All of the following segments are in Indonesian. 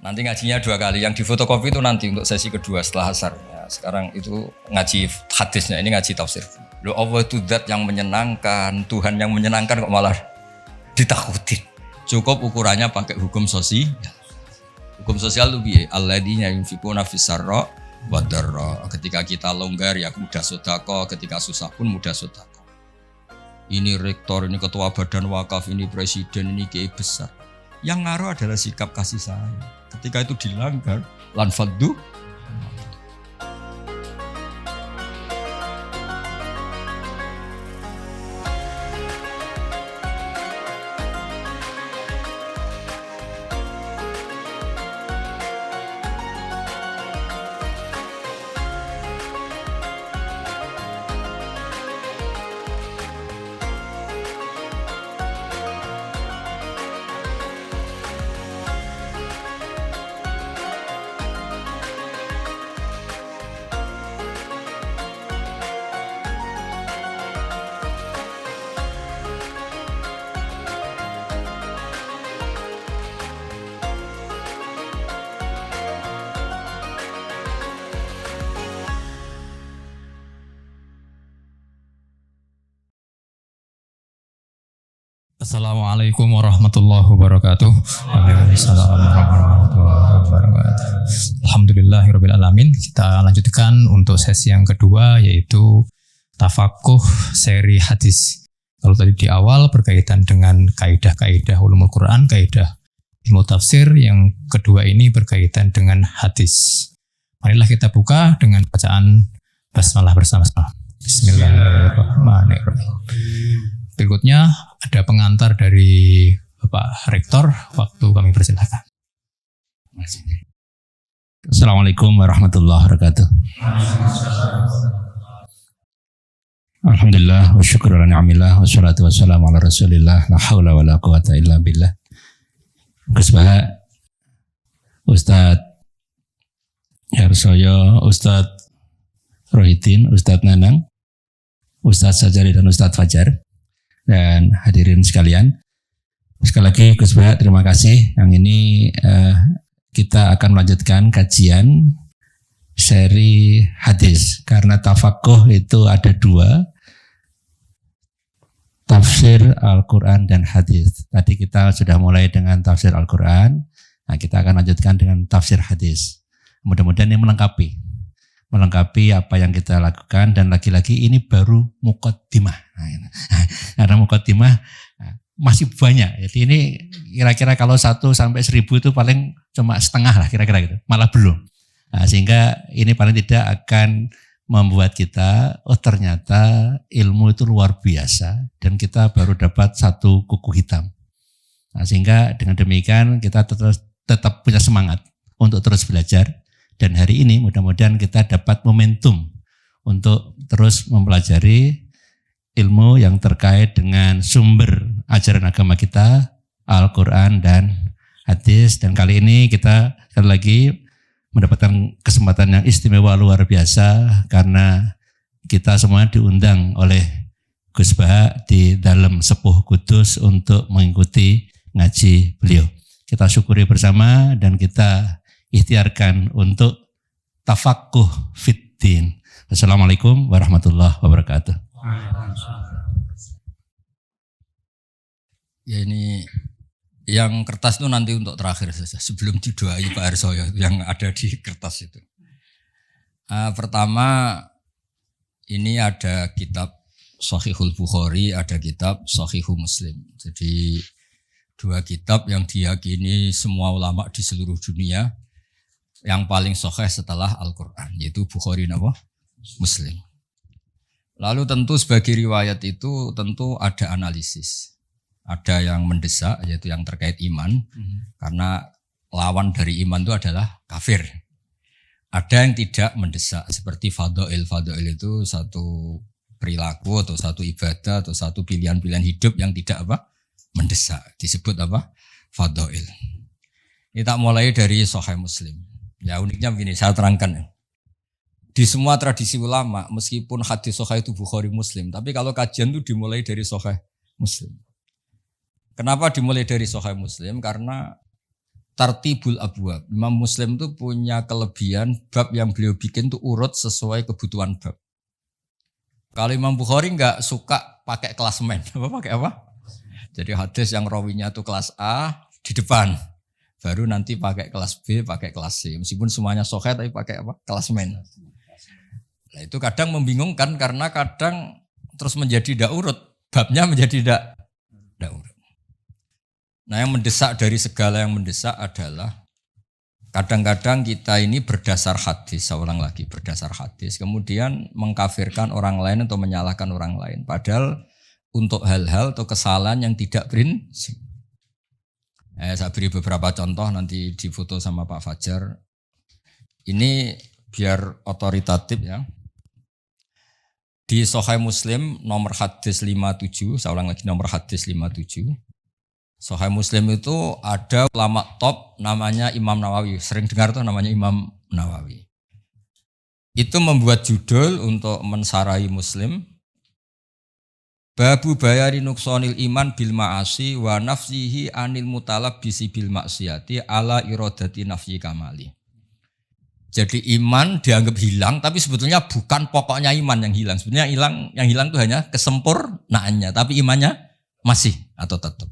Nanti ngajinya 2 kali. Yang di fotokopi itu nanti untuk sesi kedua setelah asar. Ya, sekarang itu ngaji hadisnya, ini ngaji tafsir. Loh, Allah itu zat yang menyenangkan, Tuhan yang menyenangkan kok malah ditakutin. Cukup ukurannya pakai hukum sosial. Hukum sosial itu piye? Alladzina yunfikuna fis-sarra wa dharra. Ketika kita longgar ya mudah sedekah, ketika susah pun mudah sedekah. Ini rektor, ini ketua badan wakaf, ini presiden, ini kiai besar. Yang ngaruh adalah sikap kasih sayang. Ketika itu dilanggar, lan faddu. Assalamualaikum warahmatullahi wabarakatuh. Waalaikumsalam warahmatullahi wabarakatuh. Alhamdulillahirabbil alamin. Kita lanjutkan untuk sesi yang kedua yaitu tafakuh seri hadis. Kalau tadi di awal berkaitan dengan kaidah-kaidah ulumul Quran, kaidah ilmu tafsir, yang kedua ini berkaitan dengan hadis. Marilah kita buka dengan bacaan basmalah bersama-sama. Bismillahirrahmanirrahim. Berikutnya ada pengantar dari Bapak Rektor, waktu kami persilakan. Assalamualaikum warahmatullahi wabarakatuh. Alhamdulillah wa syukur ala ni'amillah wa salatu wassalamu ala rasulillah la hawla wa la quwata illa billah. Kusbah Ustadz Yarsoyo, Ustadz Rohidin, Ustadz Nanang, Ustadz Sajari dan Ustadz Fajar, dan hadirin sekalian, sekali lagi Gus Bah, terima kasih. Yang ini kita akan melanjutkan kajian seri hadis, karena tafakuh itu ada 2, tafsir Al-Quran dan hadis. Tadi kita sudah mulai dengan tafsir Al-Quran, nah kita akan lanjutkan dengan tafsir hadis. Mudah-mudahan ini melengkapi apa yang kita lakukan, dan lagi-lagi ini baru muqaddimah. Karena muqaddimah masih banyak. Jadi ini kira-kira kalau 1 sampai 1000 itu paling cuma setengah lah kira-kira gitu. Malah belum. Nah, sehingga ini paling tidak akan membuat kita, oh ternyata ilmu itu luar biasa dan kita baru dapat 1 kuku hitam. Nah, sehingga dengan demikian kita tetap punya semangat untuk terus belajar. Dan hari ini mudah-mudahan kita dapat momentum untuk terus mempelajari ilmu yang terkait dengan sumber ajaran agama kita, Al-Quran dan hadis. Dan kali ini kita sekali lagi mendapatkan kesempatan yang istimewa luar biasa, karena kita semua diundang oleh Gus Bah di dalam Sepuh Kudus untuk mengikuti ngaji beliau. Kita syukuri bersama dan kita ikhtiarkan untuk tafakuh fiddin. Assalamualaikum warahmatullahi wabarakatuh. Ya, ini yang kertas itu nanti untuk terakhir saja, sebelum didoai Pak Arsoyo yang ada di kertas itu. Pertama, ini ada kitab Shahihul Bukhari, ada kitab Shahihul Muslim. Jadi 2 kitab yang diyakini semua ulama di seluruh dunia yang paling sahih setelah Al-Quran, yaitu Bukhari dan Muslim. Lalu tentu sebagai riwayat itu tentu ada analisis. Ada yang mendesak, yaitu yang terkait iman, karena lawan dari iman itu adalah kafir. Ada yang tidak mendesak, seperti fadha'il. Fadha'il itu satu perilaku atau satu ibadah atau satu pilihan-pilihan hidup yang tidak mendesak. Disebut fadha'il. Kita mulai dari Sahih Muslim. Ya, uniknya begini, saya terangkan ya. Di semua tradisi ulama, meskipun hadis sahih itu Bukhari Muslim, tapi kalau kajian itu dimulai dari Sahih Muslim. Kenapa dimulai dari Sahih Muslim? Karena tartibul abwab. Imam Muslim itu punya kelebihan bab yang beliau bikin tuh urut sesuai kebutuhan bab. Kalau Imam Bukhari nggak suka pakai klasemen, pakai apa? Jadi hadis yang rawinya tuh kelas A di depan, baru nanti pakai kelas B, pakai kelas C. Meskipun semuanya sahih tapi pakai apa? Klasemen. Nah itu kadang membingungkan karena kadang terus menjadi tidak urut, babnya menjadi tidak urut. Nah yang mendesak dari segala yang mendesak adalah kadang-kadang kita ini berdasar hadis, seorang lagi berdasar hadis, kemudian mengkafirkan orang lain atau menyalahkan orang lain. Padahal untuk hal-hal atau kesalahan yang tidak prinsip. Saya beri beberapa contoh nanti difoto sama Pak Fajar. Ini biar otoritatif ya. Di Sahih Muslim nomor hadis 57, saya ulang lagi nomor hadis 57. Sahih Muslim itu ada ulama top namanya Imam Nawawi. Sering dengar tuh namanya Imam Nawawi. Itu membuat judul untuk mensarahi Muslim. Babu bayari nuksonil iman bil ma'asi wa nafsihi anil mutalab bisi bil maksiati ala irodati nafsi kamali. Jadi iman dianggap hilang tapi sebetulnya bukan pokoknya iman yang hilang. Sebetulnya yang hilang itu hanya kesempurnaannya. Tapi imannya masih atau tetap.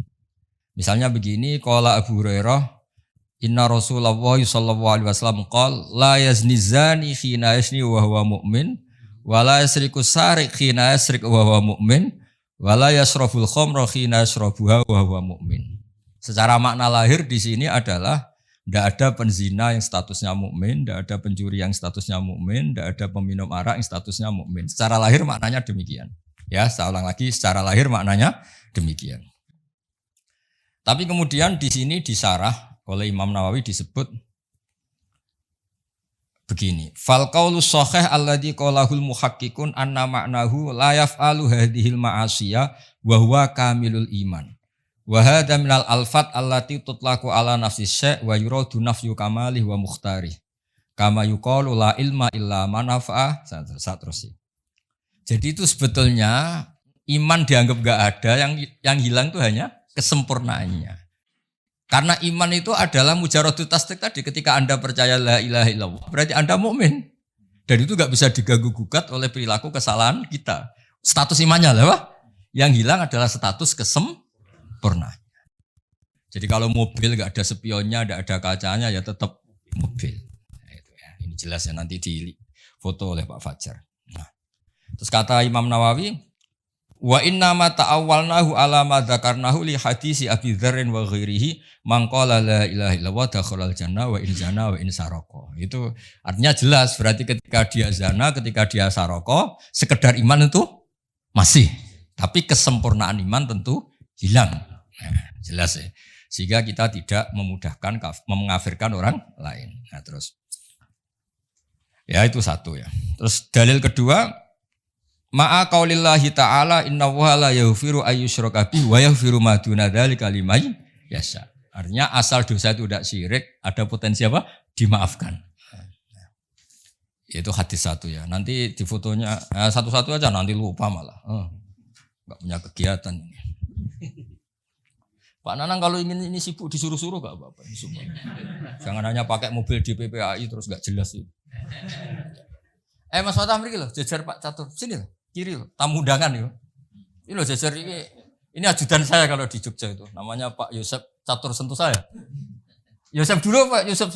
Misalnya begini, qala Abu Hurairah, inna Rasulullah sallallahu alaihi wasallam qala la yazni zani hina yazni wa huwa mu'min wa la yasriku sariq hina yasriq wa huwa mu'min wa la yasrabul khamra hina yasrabuha wa huwa mu'min. Secara makna lahir di sini adalah tidak ada penzina yang statusnya mukmin, tidak ada pencuri yang statusnya mukmin, tidak ada peminum arak yang statusnya mukmin. Secara lahir maknanya demikian. Ya, saya ulang lagi, secara lahir maknanya demikian. Tapi kemudian di sini disarah oleh Imam Nawawi disebut begini. Fal qaulu shahih alladzi qalahul muhaqqiqun anna ma'nahu la yaf'alu hadhil ma'asiyah wa huwa kamilul iman. Wa hadza minal alfat allati tutlaqu ala nafsi syai' wa yuradu nafyu kamalih wa mukhtarih. Kama yuqalu la ilma illa man nafa'a. Terus. Jadi itu sebetulnya iman dianggap enggak ada, yang hilang itu hanya kesempurnaannya. Karena iman itu adalah mujaradut tasdik tadi. Ketika Anda percaya la ilaha illallah, berarti Anda mukmin. Dan itu gak bisa diganggu-gugat oleh perilaku kesalahan kita. Status imannya apa? Yang hilang adalah status kesempurnaan. Jadi kalau mobil gak ada spionnya, gak ada kacanya, ya tetap mobil. Nah, itu ya. Ini jelas ya nanti di foto oleh Pak Fajar. Nah, terus kata Imam Nawawi, wa inna ma ta'awwalnahu ala ma dzakarnahu li hadisi Abi Dzarrin wa ghairihi man qala la ilaha illallah dakhalal jannah wa in zana wa in saraqa. Itu artinya jelas, berarti ketika dia zina, ketika dia saraqa, sekedar iman itu masih, tapi kesempurnaan iman tentu hilang. Nah, jelas ya. Sehingga kita tidak memudahkan mengkafirkan orang lain. Nah, terus ya itu satu ya. Terus dalil kedua, ma'a qaulillahi ta'ala innallaha la yaghfiru ayyushraka bihi wa yaghfiru ma duna dzalika liman yasha. Artinya asal dosa itu tidak syirik, ada potensi apa? Dimaafkan. Itu hadis satu ya. Nanti di fotonya satu-satu aja, nanti lupa malah. Enggak punya kegiatan ini. Pak Nanang kalau ingin ini sibuk disuruh-suruh enggak apa-apa. Jangan hanya pakai mobil di PPAI terus enggak jelas itu. Mas Fatah mriki lho, jejer Pak Catur. Sini lho. Kiri loh, tamu undangan ya. Ini loh jajar ini ajudan saya kalau di Jogja itu. Namanya Pak Yosef Catur sentuh saya. Yosef dulu Pak Yosef.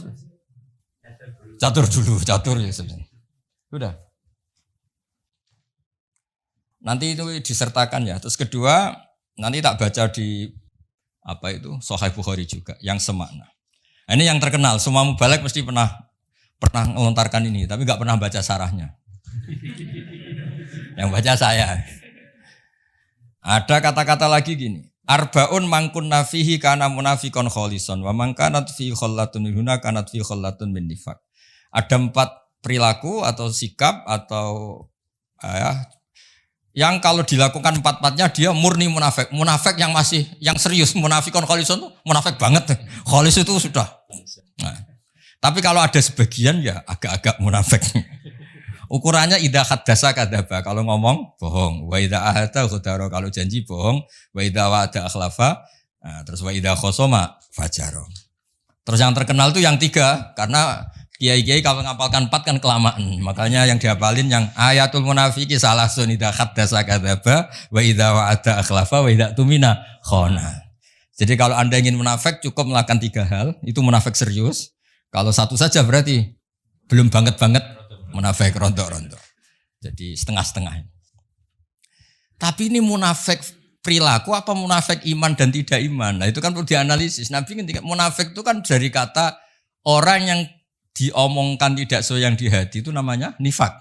Catur dulu, Catur Yosef. Sudah. Nanti itu disertakan ya. Terus kedua, nanti tak baca di apa itu Sahih Bukhari juga yang semakna. Nah, ini yang terkenal. Semua mubalek mesti pernah melontarkan ini, tapi nggak pernah baca sarahnya. Yang baca saya. Ada kata-kata lagi gini. Arbaun mangkun nafihi kana munafikon kholison wa mangkanat fi khollatun minhuna kanat fi khollatun min nifaq. Ada 4 perilaku atau sikap atau yang kalau dilakukan 4-4-nya dia murni munafik. Munafik yang masih yang serius. Munafikon kholison itu munafik banget. Kholis itu sudah. Nah, tapi kalau ada sebagian ya agak-agak munafik. Ukurannya idza haddasa kadzaba, kalau ngomong bohong, wa idza ahada ghadara, kalau janji bohong, wa idza wa'ada akhlafa, terus wa idza khosoma fajara. Terus yang terkenal itu yang 3 karena kiai-kiai kalau ngapalkan 4 kan kelamaan. Makanya yang dihafalin yang ayatul munafiki salasun idza haddasa kadzaba wa idza wa'ada akhlafa wa idza tumina khana. Jadi kalau Anda ingin munafik cukup melakukan 3 hal, itu munafik serius. Kalau 1 saja berarti belum banget-banget munafik rontok-rontok. Jadi setengah-setengah. Tapi ini munafik perilaku apa munafik iman dan tidak iman? Nah itu kan perlu dianalisis. Nabi ketika munafik itu kan dari kata orang yang diomongkan tidak sesuai yang di hati itu namanya nifak.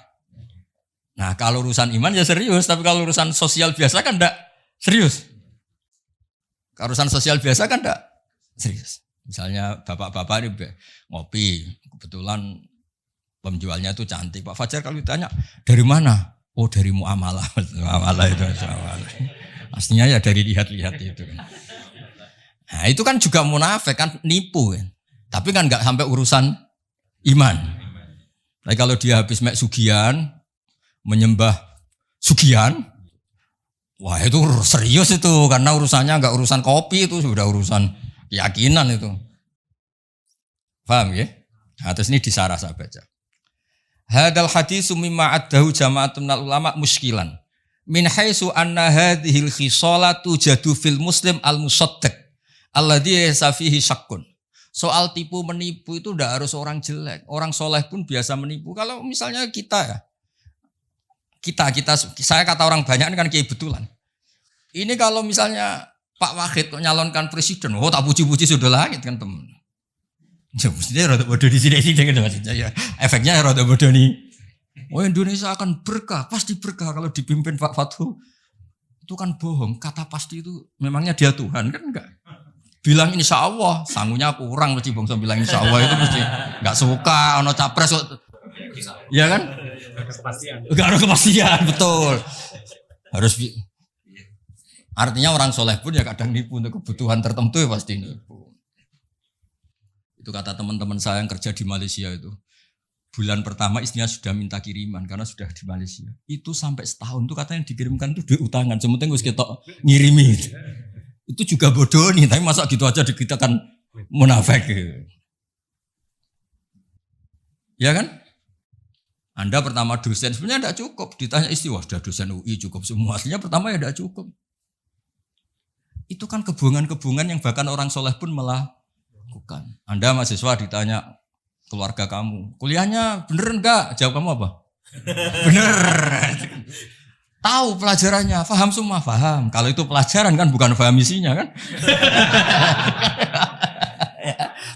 Nah kalau urusan iman ya serius, tapi kalau urusan sosial biasa kan enggak serius. Kalau urusan sosial biasa kan enggak serius. Misalnya bapak-bapak ini ngopi, kebetulan penjualnya itu cantik. Pak Fajar kalau ditanya, dari mana? Oh dari muamalah. Muamalah itu. Aslinya ya dari lihat-lihat itu. Nah itu kan juga munafik kan, nipu kan. Tapi kan enggak sampai urusan iman. Tapi kalau dia habis mek sugihan, menyembah sugihan, wah itu serius itu. Karena urusannya enggak urusan kopi, itu sudah urusan keyakinan itu. Paham ya? Nah, terus ini disarah saya baca. Hadal hadisu mimma addahu jama'atun minal ulama muskilan. Min haitsu anna hadhil khisalatu jadu fil muslim al-musaddaq alladhi laysa fihi syakkun. Soal tipu menipu itu tidak harus orang jelek. Orang soleh pun biasa menipu. Kalau misalnya kita saya kata orang banyak ini kan kiai betulan. Ini kalau misalnya Pak Wahid nyalonkan presiden, oh tak puji-puji sudah langit kan teman. Ya mestinya rada bodoh di sini gitu maksudnya ya. Efeknya rada bodoh nih. Oh Indonesia akan berkah, pasti berkah kalau dipimpin Pak Fathu. Itu kan bohong. Kata pasti itu memangnya dia Tuhan kan enggak. Bilang insya Allah, sangunya kurang mesti bangsa bilang insya Allah itu mesti nggak suka, ono capres, ya kan? Nggak ada kepastian, betul. Harus, artinya orang soleh pun ya kadang nipu untuk kebutuhan tertentu ya pasti nipu. Itu kata teman-teman saya yang kerja di Malaysia itu. Bulan pertama istrinya sudah minta kiriman karena sudah di Malaysia. Itu sampai setahun tuh katanya dikirimkan tuh duit utangan. Sementing gue ketok ngirimi. Itu juga bodoh nih, tapi masa gitu aja dikitakan munafik. Ya kan? Anda pertama dosen, sebenarnya tidak cukup. Ditanya istri, wah sudah dosen UI cukup semua. Aslinya pertama ya tidak cukup. Itu kan kebohongan-kebohongan yang bahkan orang soleh pun melakukan. Anda mahasiswa ditanya keluarga kamu, kuliahnya bener enggak? Jawab kamu apa? Bener. Tahu pelajarannya, paham semua, paham. Kalau itu pelajaran kan bukan paham isinya kan.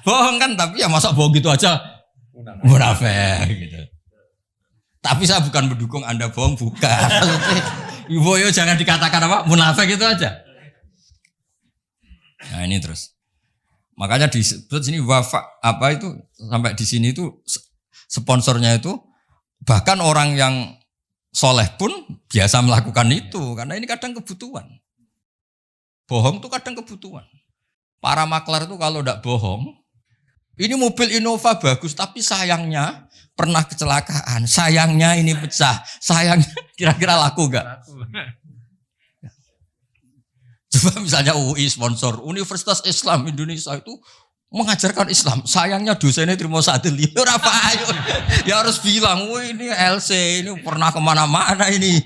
Bohong kan, tapi ya masa bohong gitu aja munafik gitu. Tapi saya bukan mendukung Anda bohong, bukan. Ibu yo jangan dikatakan apa munafik itu aja. Nah ini terus. Makanya disebut sini wafa apa itu sampai di sini itu sponsornya itu bahkan orang yang soleh pun biasa melakukan itu karena ini kadang kebutuhan. Bohong itu kadang kebutuhan. Para maklar itu kalau tidak bohong, ini mobil Innova bagus tapi sayangnya pernah kecelakaan, sayangnya ini pecah, sayangnya kira-kira laku enggak? Coba misalnya UI sponsor Universitas Islam Indonesia itu mengajarkan Islam, sayangnya dosennya terima satu liur apa ayo ya harus bilang, wah ini LC ini pernah kemana-mana ini,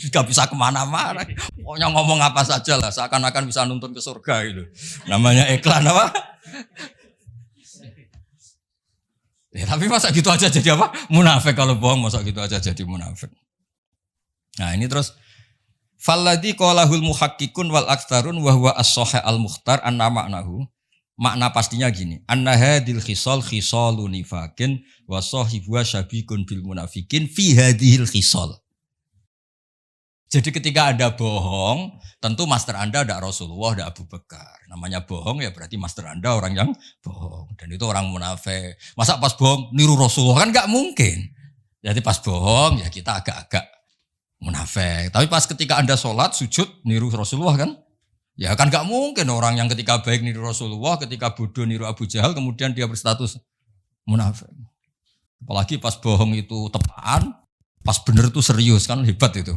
nggak bisa kemana-mana, pokoknya ngomong apa saja lah, seakan-akan bisa nuntun ke surga itu, namanya iklan apa? Ya, tapi masa gitu aja jadi apa? Munafik kalau bohong masa gitu aja jadi munafik. Nah ini terus. Falladhi qalahul muhakkikun wal aktsarun wa huwa as-sahih al-mukhtar anna ma'nahu. Makna pastinya gini, anna hadil khisal khisalun nifakin wa sahibuha syabikun bil munafikin fi hadhil khisal. Jadi ketika Anda bohong, tentu master Anda ada Rasulullah, ada Abu Bakar. Namanya bohong ya berarti master Anda orang yang bohong dan itu orang munafik. Masa pas bohong niru Rasulullah kan enggak mungkin. Jadi pas bohong ya kita agak-agak munafik. Tapi pas ketika Anda sholat, sujud, niru Rasulullah kan? Ya kan gak mungkin orang yang ketika baik niru Rasulullah, ketika bodoh niru Abu Jahal, kemudian dia berstatus munafik. Apalagi pas bohong itu tepaan, pas bener itu serius kan, hebat itu.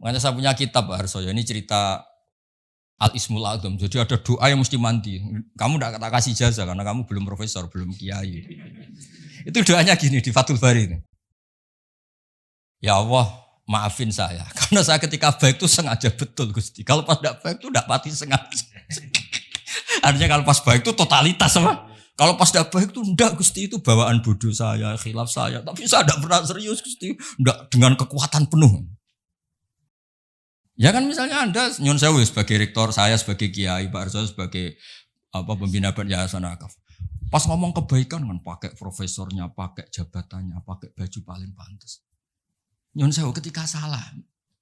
Makanya saya punya kitab Pak Harsoyo, ini cerita Al-Ismul Adzam. Jadi ada doa yang mesti mandi. Kamu tidak kata kasih jasa karena kamu belum profesor, belum kiai. Itu doanya gini di Fathul Bari itu. Ya Allah, maafin saya. Karena saya ketika baik itu sengaja betul Gusti. Kalau pas tidak baik itu tidak pati sengaja. Artinya kalau pas baik itu totalitas apa? Kalau pas tidak baik itu enggak Gusti, itu bawaan bodoh saya, khilaf saya. Tapi saya tidak pernah serius Gusti. Enggak dengan kekuatan penuh. Ya kan misalnya Anda nyun sewu sebagai rektor, saya sebagai kiai, Pak Arso sebagai pembina Yayasan Akaf. Pas ngomong kebaikan kan pakai profesornya, pakai jabatannya, pakai baju paling pantas. Nyun sewu ketika salah.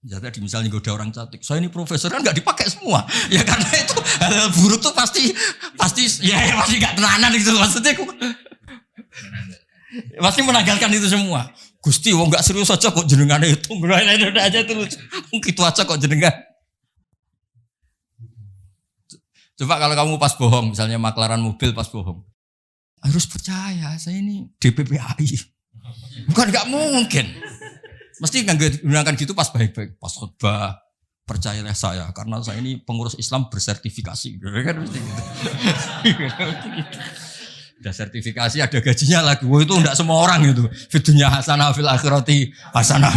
Ya tadi misalnya goda orang cantik, saya ini profesor kan nggak dipakai semua. Ya karena itu hal buruk tuh pasti nggak tenanan gitu maksudnya. Pasti menanggalkan itu semua. Gusti, wong nggak serius aja kok jenengan itu, udah aja itu gitu aja kok jenengan. Coba kalau kamu pas bohong, misalnya maklaran mobil pas bohong, harus percaya saya ini DPPAI, bukan nggak mungkin. Mesti nggak gunakan gitu pas baik-baik, pas khutbah percayalah saya karena saya ini pengurus Islam bersertifikasi, kan mesti gitu. Ada sertifikasi, ada gajinya lagi. Wah itu enggak semua orang itu. Fidunya hasanah fil akhirati hasanah.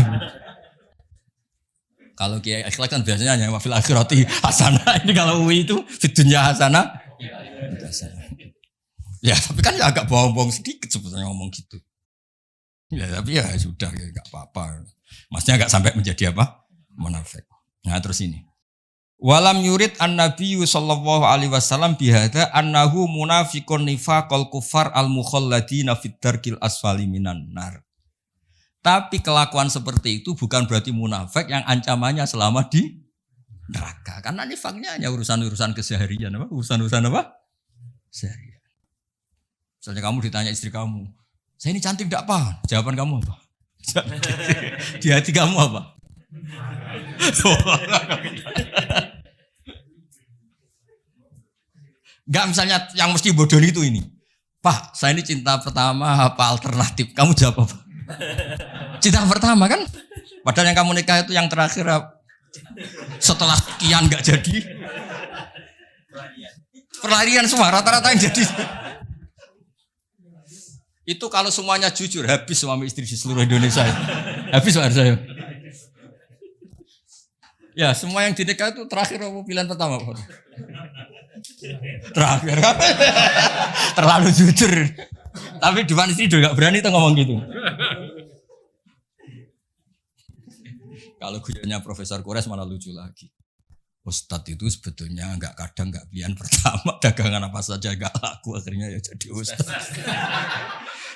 Kalau kiai akhlak kan biasanya hanya fil akhirati hasanah. Ini kalau UI itu fidunya hasanah. Ya tapi kan ya agak bohong-bohong sedikit sebetulnya ngomong gitu. Ya tapi ya sudah ya enggak apa-apa. Maksudnya enggak sampai menjadi apa? Munafik. Nah terus ini. Walam yurid an-nabiy sallallahu alaihi wasallam bihadza annahu munafiqun nifaqal kufar al-mukhalladina fid darkil asfali minan nar. Tapi kelakuan seperti itu bukan berarti munafik yang ancamannya selama di neraka. Karena nifaknya hanya urusan-urusan keseharian apa? Urusan-urusan apa? Seharian. Misalnya kamu ditanya istri kamu, "Saya ini cantik enggak, Pak?" Jawaban kamu apa? Di hati kamu apa? Enggak misalnya yang mesti bodoh itu ini. Pak, saya ini cinta pertama apa alternatif? Kamu jawab apa? Cinta pertama kan? Padahal yang kamu nikah itu yang terakhir setelah sekian enggak jadi. Perlarian semua rata-rata yang jadi. Itu kalau semuanya jujur habis suami istri di seluruh Indonesia. Habis Pak saya. Ya, semua yang dinikah itu terakhir apa pilihan pertama, Pak? Terakhir. Terlalu jujur. Tapi depan istri juga gak berani tuh ngomong gitu. Kalau guyonnya Profesor Kores malah lucu lagi. Ustadz itu sebetulnya kadang nggak pilihan pertama, dagangan apa saja nggak laku, akhirnya ya jadi ustadz.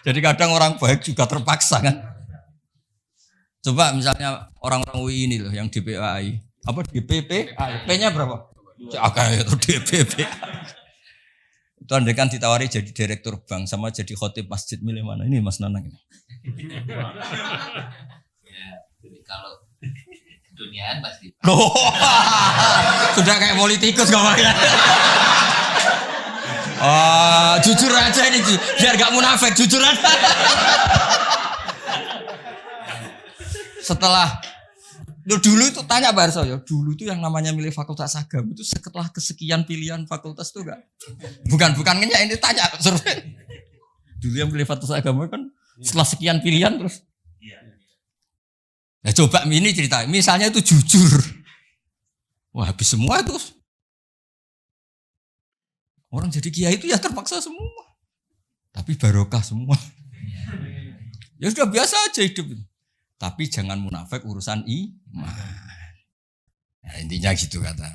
Jadi kadang orang baik juga terpaksa kan. Coba misalnya orang-orang UI ini loh yang DPPAI, apa DPP, P-nya berapa? Agak itu DPP. Itu andai kan ditawari jadi direktur bank sama jadi khotib masjid, milih mana? Ini Mas Nanang ini. Ya, jadi kalau duniaan pasti. Oh, sudah kayak politikus ngomongnya. Oh, jujur aja ini, biar gak munafik, jujur aja. Setelah dulu itu tanya Pak Arso ya, dulu itu yang namanya milih fakultas agama itu setelah kesekian pilihan fakultas itu enggak. Bukan ini tanya survei. Dulu yang milih fakultas agama kan setelah sekian pilihan terus. Nah coba ini cerita, misalnya itu jujur. Wah habis semua itu. Orang jadi kiai itu ya terpaksa semua. Tapi barokah semua. Ya sudah biasa aja hidup. Tapi jangan munafik urusan iman. Nah, intinya gitu kata.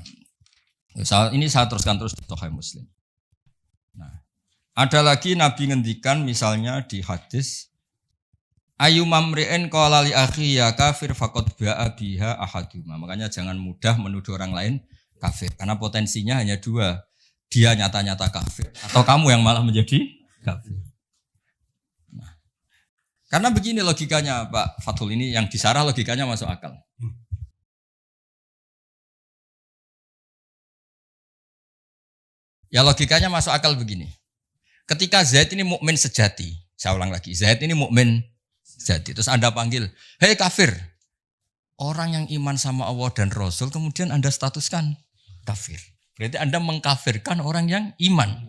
Ini saya teruskan terus di Sahih Muslim. Nah, ada lagi Nabi ngendikan misalnya di hadis ayu mamri'in qala li akhi ya kafir faqad ba'a biha ahaduma. Makanya jangan mudah menuduh orang lain kafir karena potensinya hanya dua. Dia nyata-nyata kafir atau kamu yang malah menjadi kafir. Nah, karena begini logikanya Pak Fathul ini yang disarah logikanya masuk akal. Ya logikanya masuk akal begini. Ketika Zaid ini mukmin sejati, saya ulang lagi, Zaid ini mukmin sejati. Terus Anda panggil, hei kafir. Orang yang iman sama Allah dan Rasul kemudian Anda statuskan kafir. Berarti Anda mengkafirkan orang yang iman.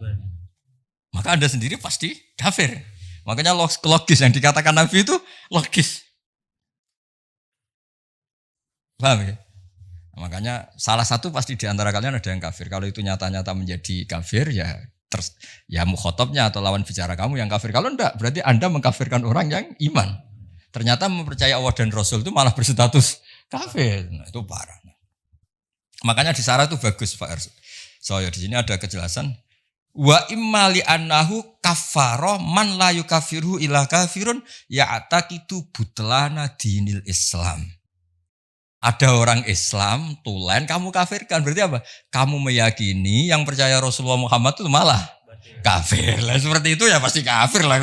Maka Anda sendiri pasti kafir. Makanya logis yang dikatakan Nabi itu logis. Paham ya? Makanya salah satu pasti di antara kalian ada yang kafir. Kalau itu nyata-nyata menjadi kafir ya mukhotabnya atau lawan bicara kamu yang kafir. Kalau enggak berarti Anda mengkafirkan orang yang iman. Ternyata mempercayai Allah dan Rasul itu malah berstatus kafir. Nah, itu parah. Makanya di Sarah itu bagus Pak Erso. Soalnya di sini ada kejelasan. Wa imma li annahu kaffara man la yukafiru ila kafirun ya'taqidu butlana dinil Islam. Ada orang Islam tulen kamu kafirkan. Berarti apa? Kamu meyakini yang percaya Rasulullah Muhammad itu malah kafir. Lah seperti itu ya pasti kafir lah.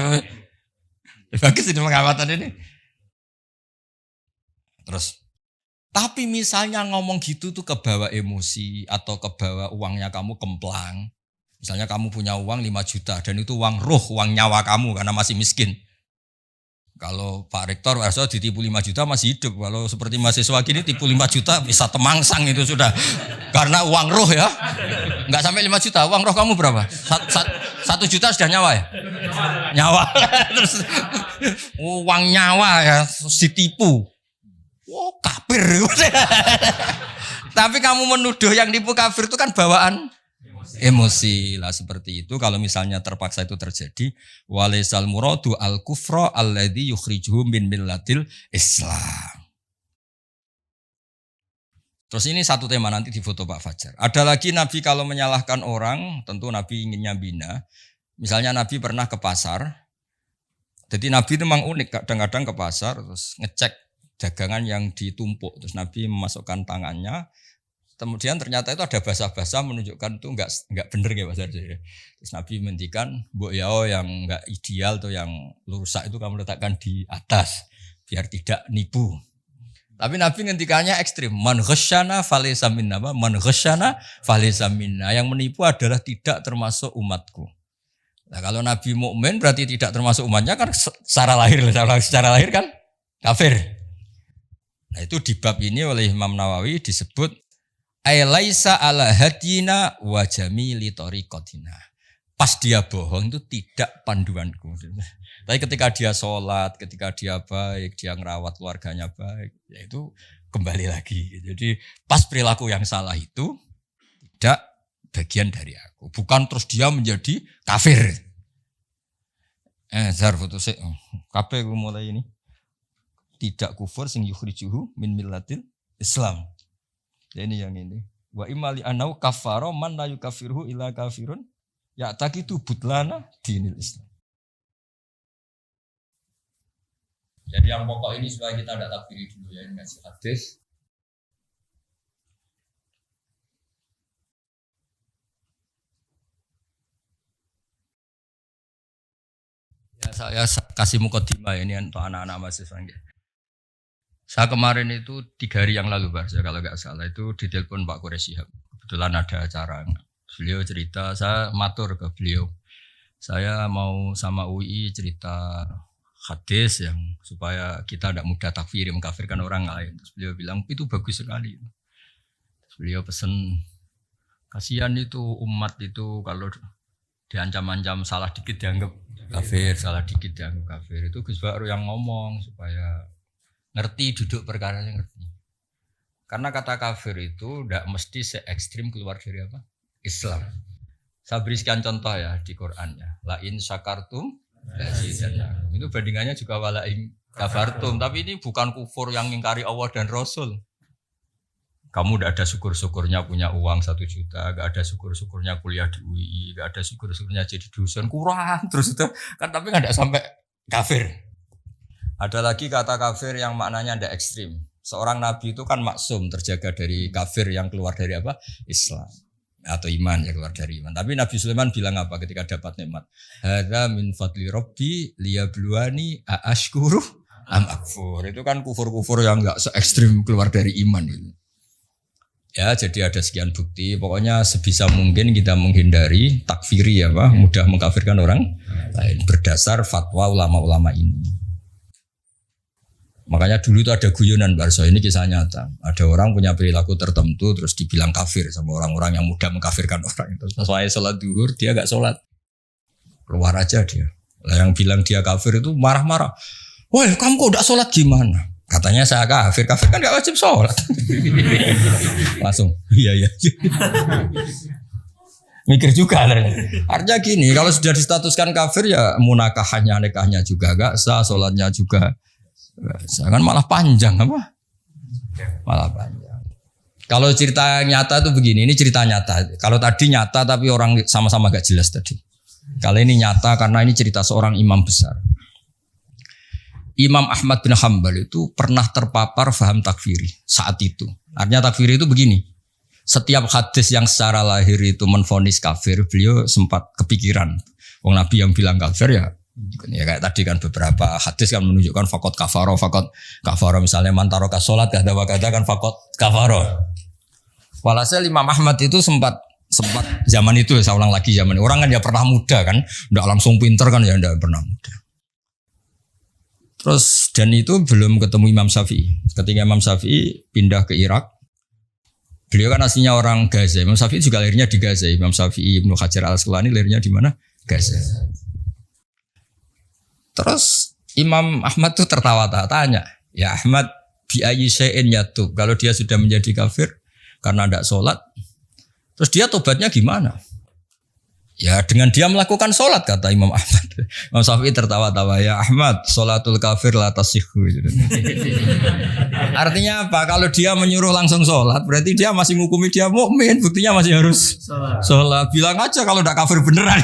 Bagus ini pengamatan ini. Terus tapi misalnya ngomong gitu tuh kebawa emosi atau kebawa uangnya kamu kemplang. Misalnya kamu punya uang 5 juta dan itu uang ruh, uang nyawa kamu karena masih miskin. Kalau Pak Rektor Warso ditipu 5 juta masih hidup. Kalau seperti mahasiswa gini tipu 5 juta bisa temangsang itu sudah. Karena uang ruh ya. Enggak sampai 5 juta. Uang roh kamu berapa? 1 juta sudah nyawa ya? Nyawa. Terus uang nyawa ya ditipu. Oh kafir. Tapi kamu menuduh yang tipu kafir itu kan bawaan emosi lah seperti itu. Kalau misalnya terpaksa itu terjadi, walaisal muradu al kufra alladzi yukhrijuhum min millatil Islam. Terus ini satu tema nanti di foto Pak Fajar. Ada lagi Nabi kalau menyalahkan orang, tentu Nabi inginnya bina. Misalnya Nabi pernah ke pasar. Jadi Nabi itu memang unik, kadang-kadang ke pasar terus ngecek dagangan yang ditumpuk. Terus Nabi memasukkan tangannya. Kemudian ternyata itu ada basah-basah menunjukkan itu enggak benar ya Pak Sarjo. Terus Nabi menghentikan, mbok yao yang enggak ideal atau yang rusak itu kamu letakkan di atas biar tidak nipu. Tapi Nabi ngendikannya ekstrim. Man ghasyana falaysa minna. Man ghasyana falaysa minna. Yang menipu adalah tidak termasuk umatku. Nah, kalau Nabi mukmin berarti tidak termasuk umatnya kan secara lahir kan kafir. Nah, itu di bab ini oleh Imam Nawawi disebut Ailaisa ala hadina wa jamili tariqatina. Pas dia bohong itu tidak panduanku. Tapi ketika dia sholat, ketika dia baik, dia ngerawat keluarganya baik, ya itu kembali lagi. Jadi pas perilaku yang salah itu tidak bagian dari aku. Bukan terus dia menjadi kafir. Zar foto sik. Kabeh mulai ini. Tidak kufur sing yukhrijuhu min millatil Islam. Ini yang ini. Wa imali anau kafaro man la yukafirhu ila kafirun ya taqitu butlana dinil Islam. Jadi yang pokok ini supaya kita tidak takfiri dulu ya, ini ngasih hadis. Ya saya kasih mukadimah ini untuk anak-anak mahasiswa. Saya kemarin itu 3 hari yang lalu Pak, kalau nggak salah itu ditelepon Pak Quraisy Shihab. Kebetulan ada acara. Beliau cerita, saya matur ke beliau. Saya mau sama UI cerita hadis yang supaya kita tidak mudah takfiri, mengkafirkan orang lain. Terus beliau bilang itu bagus sekali. Terus beliau pesan, kasihan itu umat itu kalau diancam-ancam salah dikit dianggap kafir, salah dikit dianggap kafir. Itu Gus Baru yang ngomong supaya ngerti duduk perkaranya ngerti. Karena kata kafir itu tidak mesti se-ekstrim keluar dari apa? Islam. Saya beri sekian contoh ya di Qur'annya. La in syakartum lazidannakum. Itu bandingannya juga wala in kafartum. Tapi ini bukan kufur yang mengingkari Allah dan Rasul. Kamu tidak ada syukur-syukurnya punya uang 1 juta, gak ada syukur-syukurnya kuliah di UI, gak ada syukur-syukurnya jadi dosen, kurang terus itu kan, tapi nggak sampai kafir. Ada lagi kata kafir yang maknanya tidak ekstrim. Seorang nabi itu kan maksum, terjaga dari kafir yang keluar dari apa? Islam atau iman ya, keluar dari iman. Tapi Nabi Sulaiman bilang apa ketika dapat nikmat? Hadza min fadli rabbi liyabluwani aashkuru am akfur. Itu kan kufur-kufur yang enggak se-ekstrim keluar dari iman itu. Ya, jadi ada sekian bukti. Pokoknya sebisa mungkin kita menghindari takfiri ya, Pak, mudah mengkafirkan orang lain berdasar fatwa ulama-ulama ini. Makanya dulu itu ada guyonan Barso, ini kisah nyata. Ada orang punya perilaku tertentu terus dibilang kafir sama orang-orang yang mudah mengkafirkan orang. Terus pas sholat duhur dia gak sholat, keluar aja dia. Lah yang bilang dia kafir itu marah-marah. Wah kamu kok gak sholat gimana? Katanya saya kafir kan gak wajib sholat. Langsung iya. Mikir juga artinya gini, kalau sudah distatuskan kafir ya munakahnya nikahnya juga gak sah, sholatnya juga kan malah panjang apa? Malah panjang. Kalau cerita nyata itu begini, ini cerita nyata. Kalau tadi nyata tapi orang sama-sama gak jelas tadi. Kali ini nyata karena ini cerita seorang imam besar. Imam Ahmad bin Hanbal itu pernah terpapar faham takfiri saat itu. Artinya takfiri itu begini. Setiap hadis yang secara lahir itu menvonis kafir, beliau sempat kepikiran. Wong Nabi yang bilang kafir ya kayak tadi kan beberapa hadis kan menunjukkan fakot kafaro misalnya mantaroka sholat kata kan fakot kafaro. Walhasil Imam Ahmad itu sempat zaman itu saya ulang lagi zaman orang kan ya pernah muda kan, enggak langsung pinter kan ya enggak pernah muda. Terus dan itu belum ketemu Imam Syafi'i. Ketika Imam Syafi'i pindah ke Irak, beliau kan aslinya orang Gaza. Imam Syafi'i juga lahirnya di Gaza. Imam Syafi'i Ibnu Hajar Al-Asqalani lahirnya di mana? Gaza. Terus Imam Ahmad tuh tertawa-tawa tanya, ya Ahmad bi ayyi syai'in yatub. Kalau dia sudah menjadi kafir karena tidak sholat, terus dia tobatnya gimana? Ya dengan dia melakukan sholat kata Imam Ahmad. Imam Syafi'i tertawa-tawa, ya Ahmad sholatul kafir la tasihhu. Artinya apa? Kalau dia menyuruh langsung sholat, berarti dia masih menghukumi dia mukmin. Buktinya masih harus sholat. Bilang aja kalau tidak kafir beneran.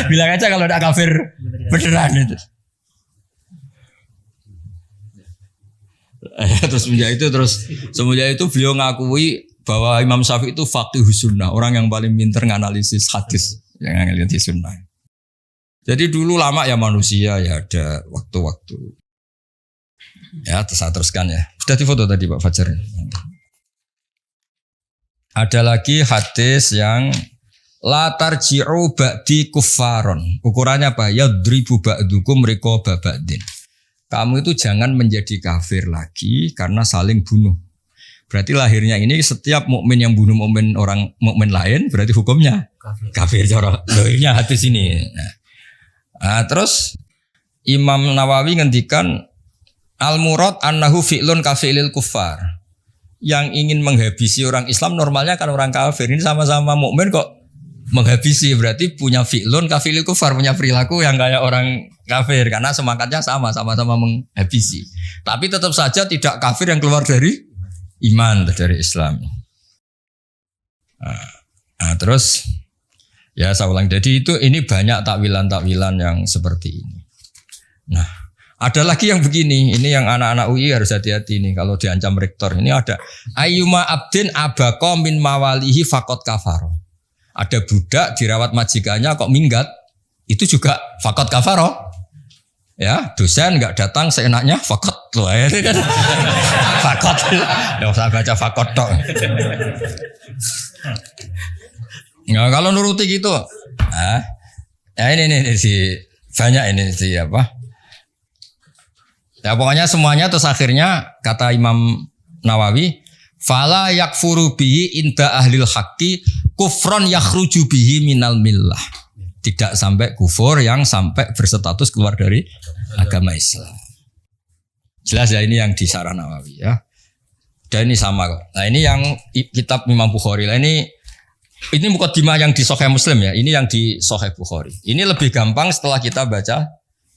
Bilang aja kalau tidak kafir beneran itu. Semenjak itu beliau ngakui bahwa Imam Syafi'i itu faqihus sunnah, orang yang paling pintar nganalisis hadis, yang nganalisis sunnah. Jadi dulu lama ya manusia ya ada waktu-waktu. Ya saya teruskan ya. Sudah difoto tadi Pak Fajar. Ada lagi hadis yang la tarji'u ba'di kuffaron. Ukurannya apa? Yadribu ba'dukum riqaba ba'din. Kamu itu jangan menjadi kafir lagi karena saling bunuh. Berarti lahirnya ini setiap mukmin yang bunuh orang mukmin lain berarti hukumnya kafir. Cara lahirnya hadis ini. Nah, terus Imam Nawawi ngendikan al-murad annahu fi'lun kafilil kuffar. Yang ingin menghabisi orang Islam normalnya kan orang kafir. Ini sama-sama mukmin kok menghabisi, berarti punya fi'lun kafilil kuffar, punya perilaku yang kayak orang kafir karena semangatnya sama-sama menghabisi. Tapi tetap saja tidak kafir yang keluar dari iman dari Islam. Nah, terus ya saya ulang. Jadi ini banyak takwilan-takwilan yang seperti ini. Nah, ada lagi yang begini. Ini yang anak-anak UI harus hati-hati nih kalau diancam rektor. Ini ada ayyuma abdin abaqa min mawalihi faqad kafaro. Ada budak dirawat majikannya kok minggat, itu juga faqad kafaro. Ya, dosen enggak datang seenaknya fakot loh ya kan. Fakot. Ya usah baca fakot tok. Ya kalau nuruti gitu. Ya ini si banyak ini si apa? Ya pokoknya semuanya terus akhirnya kata Imam Nawawi, fala yakfuru bihi inda ahlil haqqi kufron yakhruju bihi minal millah. Tidak sampai kufur yang sampai berstatus keluar dari agama Islam. Jelas ya ini yang di Syarah Nawawi ya. Dan ini sama kok. Nah ini yang kitab Imam Bukhari. Nah ini mukaddimah yang di Sahih Muslim ya. Ini yang di Sahih Bukhari. Ini lebih gampang setelah kita baca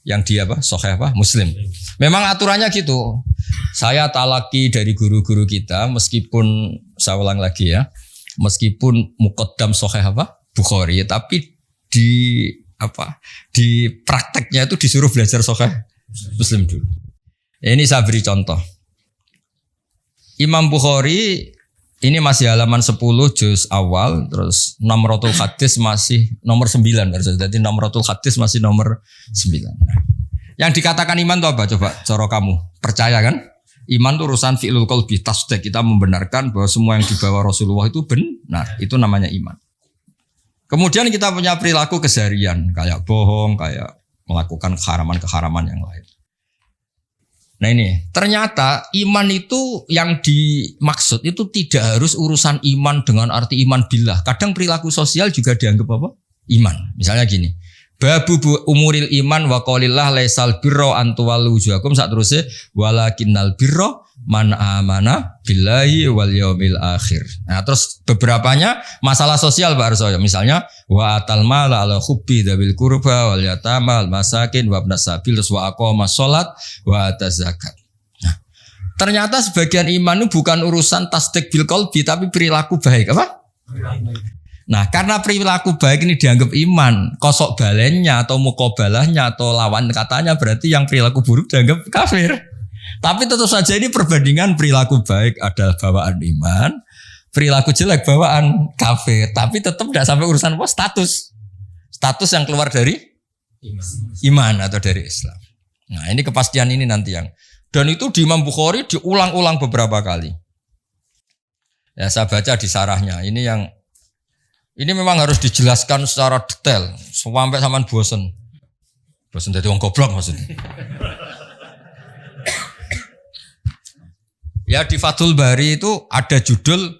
yang di apa? Sahih apa? Muslim. Memang aturannya gitu. Saya talaki dari guru-guru kita meskipun saya ulang lagi ya. Meskipun muqaddam Sahih apa? Bukhari, tapi di prakteknya itu disuruh belajar Sahih Muslim dulu. Ini saya beri contoh. Imam Bukhari ini masih halaman 10 juz awal, terus nomratul hadis masih nomor 9. Jadi nomratul hadis masih nomor 9. Yang dikatakan iman itu apa? Coba cara kamu percaya kan? Iman itu urusan fi'lul qalbi, tasdik. Kita membenarkan bahwa semua yang dibawa Rasulullah itu benar. Itu namanya iman. Kemudian kita punya perilaku keseharian, kayak bohong, kayak melakukan keharaman-keharaman yang lain. Nah ini, ternyata iman itu yang dimaksud itu tidak harus urusan iman dengan arti iman billah. Kadang perilaku sosial juga dianggap apa? Iman. Misalnya gini, babu umuril iman wa qaulillah laisal birra an tuwallu wujuhakum sak terusé walakinnal birra man amana billahi wal yaumil akhir. Nah, terus beberapanya masalah sosial Pak Arso. Misalnya wa atal mala ala hubbi dzil qurba wal yatama al masakin wa ibnas sabil wa aqama shalat wa ataz zakat. Nah, ternyata sebagian iman itu bukan urusan tasdik bil qalbi tapi perilaku baik apa? Nah, karena perilaku baik ini dianggap iman, kosok balennya atau mukobalahnya atau lawan katanya berarti yang perilaku buruk dianggap kafir. Tapi tentu saja ini perbandingan perilaku baik adalah bawaan iman, perilaku jelek bawaan kafir. Tapi tetap tidak sampai urusan apa? Status yang keluar dari iman atau dari Islam. Nah, ini kepastian ini nanti yang. Dan itu di Imam Bukhari diulang-ulang beberapa kali. Ya, saya baca di sarahnya. Ini memang harus dijelaskan secara detail sampai sampean bosen. Bosen dadi wong goblok maksudnya. Ya di Fathul Bari itu ada judul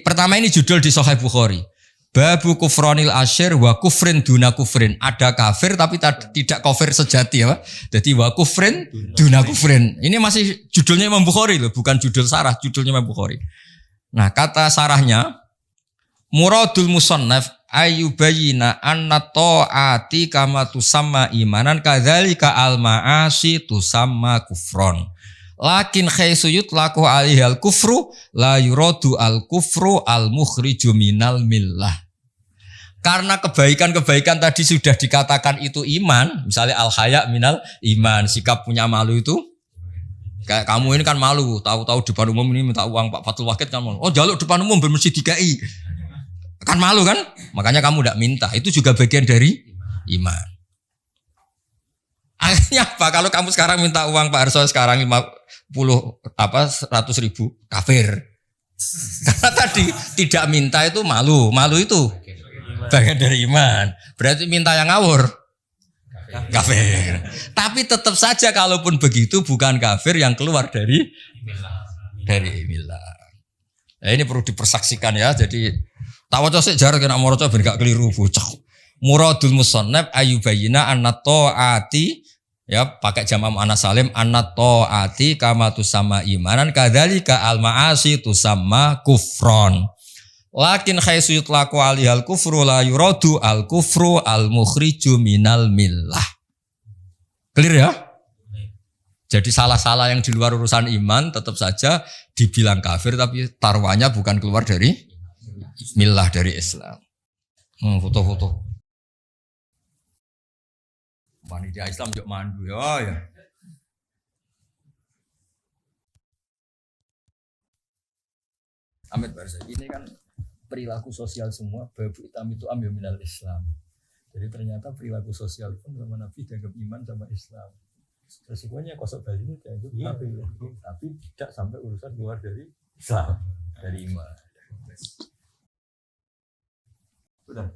pertama ini judul di Sahih Bukhari. Babu kufronil asyir wa kufrin duna kufrin. Ada kafir tapi tidak kafir sejati ya. Jadi wa kufrin duna kufrin. Ini masih judulnya Imam Bukhari loh, bukan judul sarah, judulnya Imam Bukhari. Nah, kata sarahnya muradul musannaf ayyubayyina anna ta'ati kama tusamma imanan kadzalika al ma'asi tusamma kufron. Lakin khaisu yutlaqu alihal kufru la yuradu al kufru al mukhriju minal millah. Karena kebaikan-kebaikan tadi sudah dikatakan itu iman, misalnya al haya minal iman, sikap punya malu itu kayak kamu ini kan malu, tahu-tahu depan umum ini minta uang Pak Fatul Wahid kan malu. Oh, jaluk depan umum bermesti dikai. Kan malu kan? Makanya kamu tidak minta. Itu juga bagian dari iman. Akhirnya apa? Kalau kamu sekarang minta uang Pak Arso sekarang 100.000 kafir. Karena tadi tidak minta itu malu. Malu itu bagian dari iman. Berarti minta yang ngawur. Kafir. Tapi tetap saja kalaupun begitu bukan kafir yang keluar dari millah. Nah, ini perlu dipersaksikan ya. Jadi tawaca sik jar kena maca ben gak keliru bocah. Muradul musannaf ayyubayyina anna ta'ati ya pakai jama' muannats salim anna ta'ati kama tusamma imanan kadzalika al ma'asi tusamma kufron. Lakin khaisu yutlaqu alihal kufru la yuradu al kufru al mukhriju minal millah. Clear ya? Jadi salah-salah yang di luar urusan iman tetap saja dibilang kafir tapi taruhannya bukan keluar dari millah dari Islam. Foto-foto. Panitia Islam jok mandu ya. Amit Barsa. Ini kan perilaku sosial semua babu hitam itu ambil minal Islam. Jadi ternyata perilaku sosial pun sama Nabi dianggap iman sama Islam. Resikonya kosok bali ini dianggap kafir, tapi tidak sampai urusan keluar dari Islam, dari iman. Betul.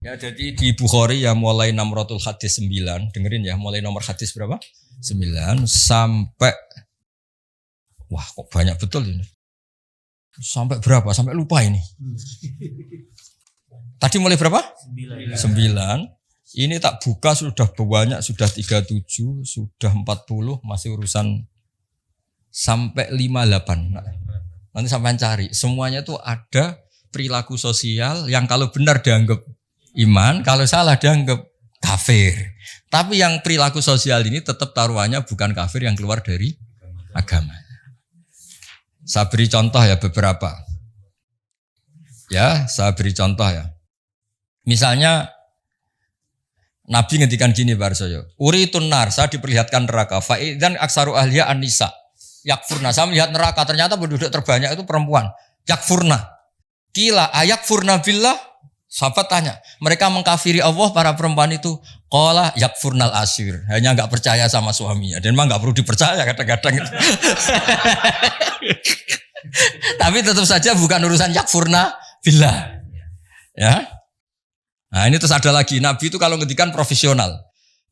Ya jadi di Bukhari ya mulai nomratul hadis 9, dengerin ya mulai nomor hadis berapa? 9 sampai wah kok banyak betul ini. Sampai berapa? Sampai lupa ini. Tadi mulai berapa? 9. Ini tak buka sudah banyak, sudah 37, sudah 40, masih urusan sampai 58. Nanti sampai cari. Semuanya tuh ada perilaku sosial yang kalau benar dianggap iman, kalau salah dianggap kafir. Tapi yang perilaku sosial ini tetap taruhannya bukan kafir yang keluar dari agama. Saya beri contoh ya beberapa. Ya, saya beri contoh ya. Misalnya Nabi ngendikan gini Pak Arsoyo, uritun nar, saya diperlihatkan neraka, fa'idzan aksaru ahliya an-nisa, yakfurna, saya melihat neraka, ternyata penduduk terbanyak itu perempuan, yakfurna, kila ayakfurna billah, sahabat tanya, mereka mengkafiri Allah para perempuan itu, qala yakfurnal asyir, hanya enggak percaya sama suaminya, dan memang enggak perlu dipercaya kadang-kadang itu. Tapi tetap saja bukan urusan yakfurna billah, ya. Nah ini terus ada lagi, Nabi itu kalau ngendikan profesional.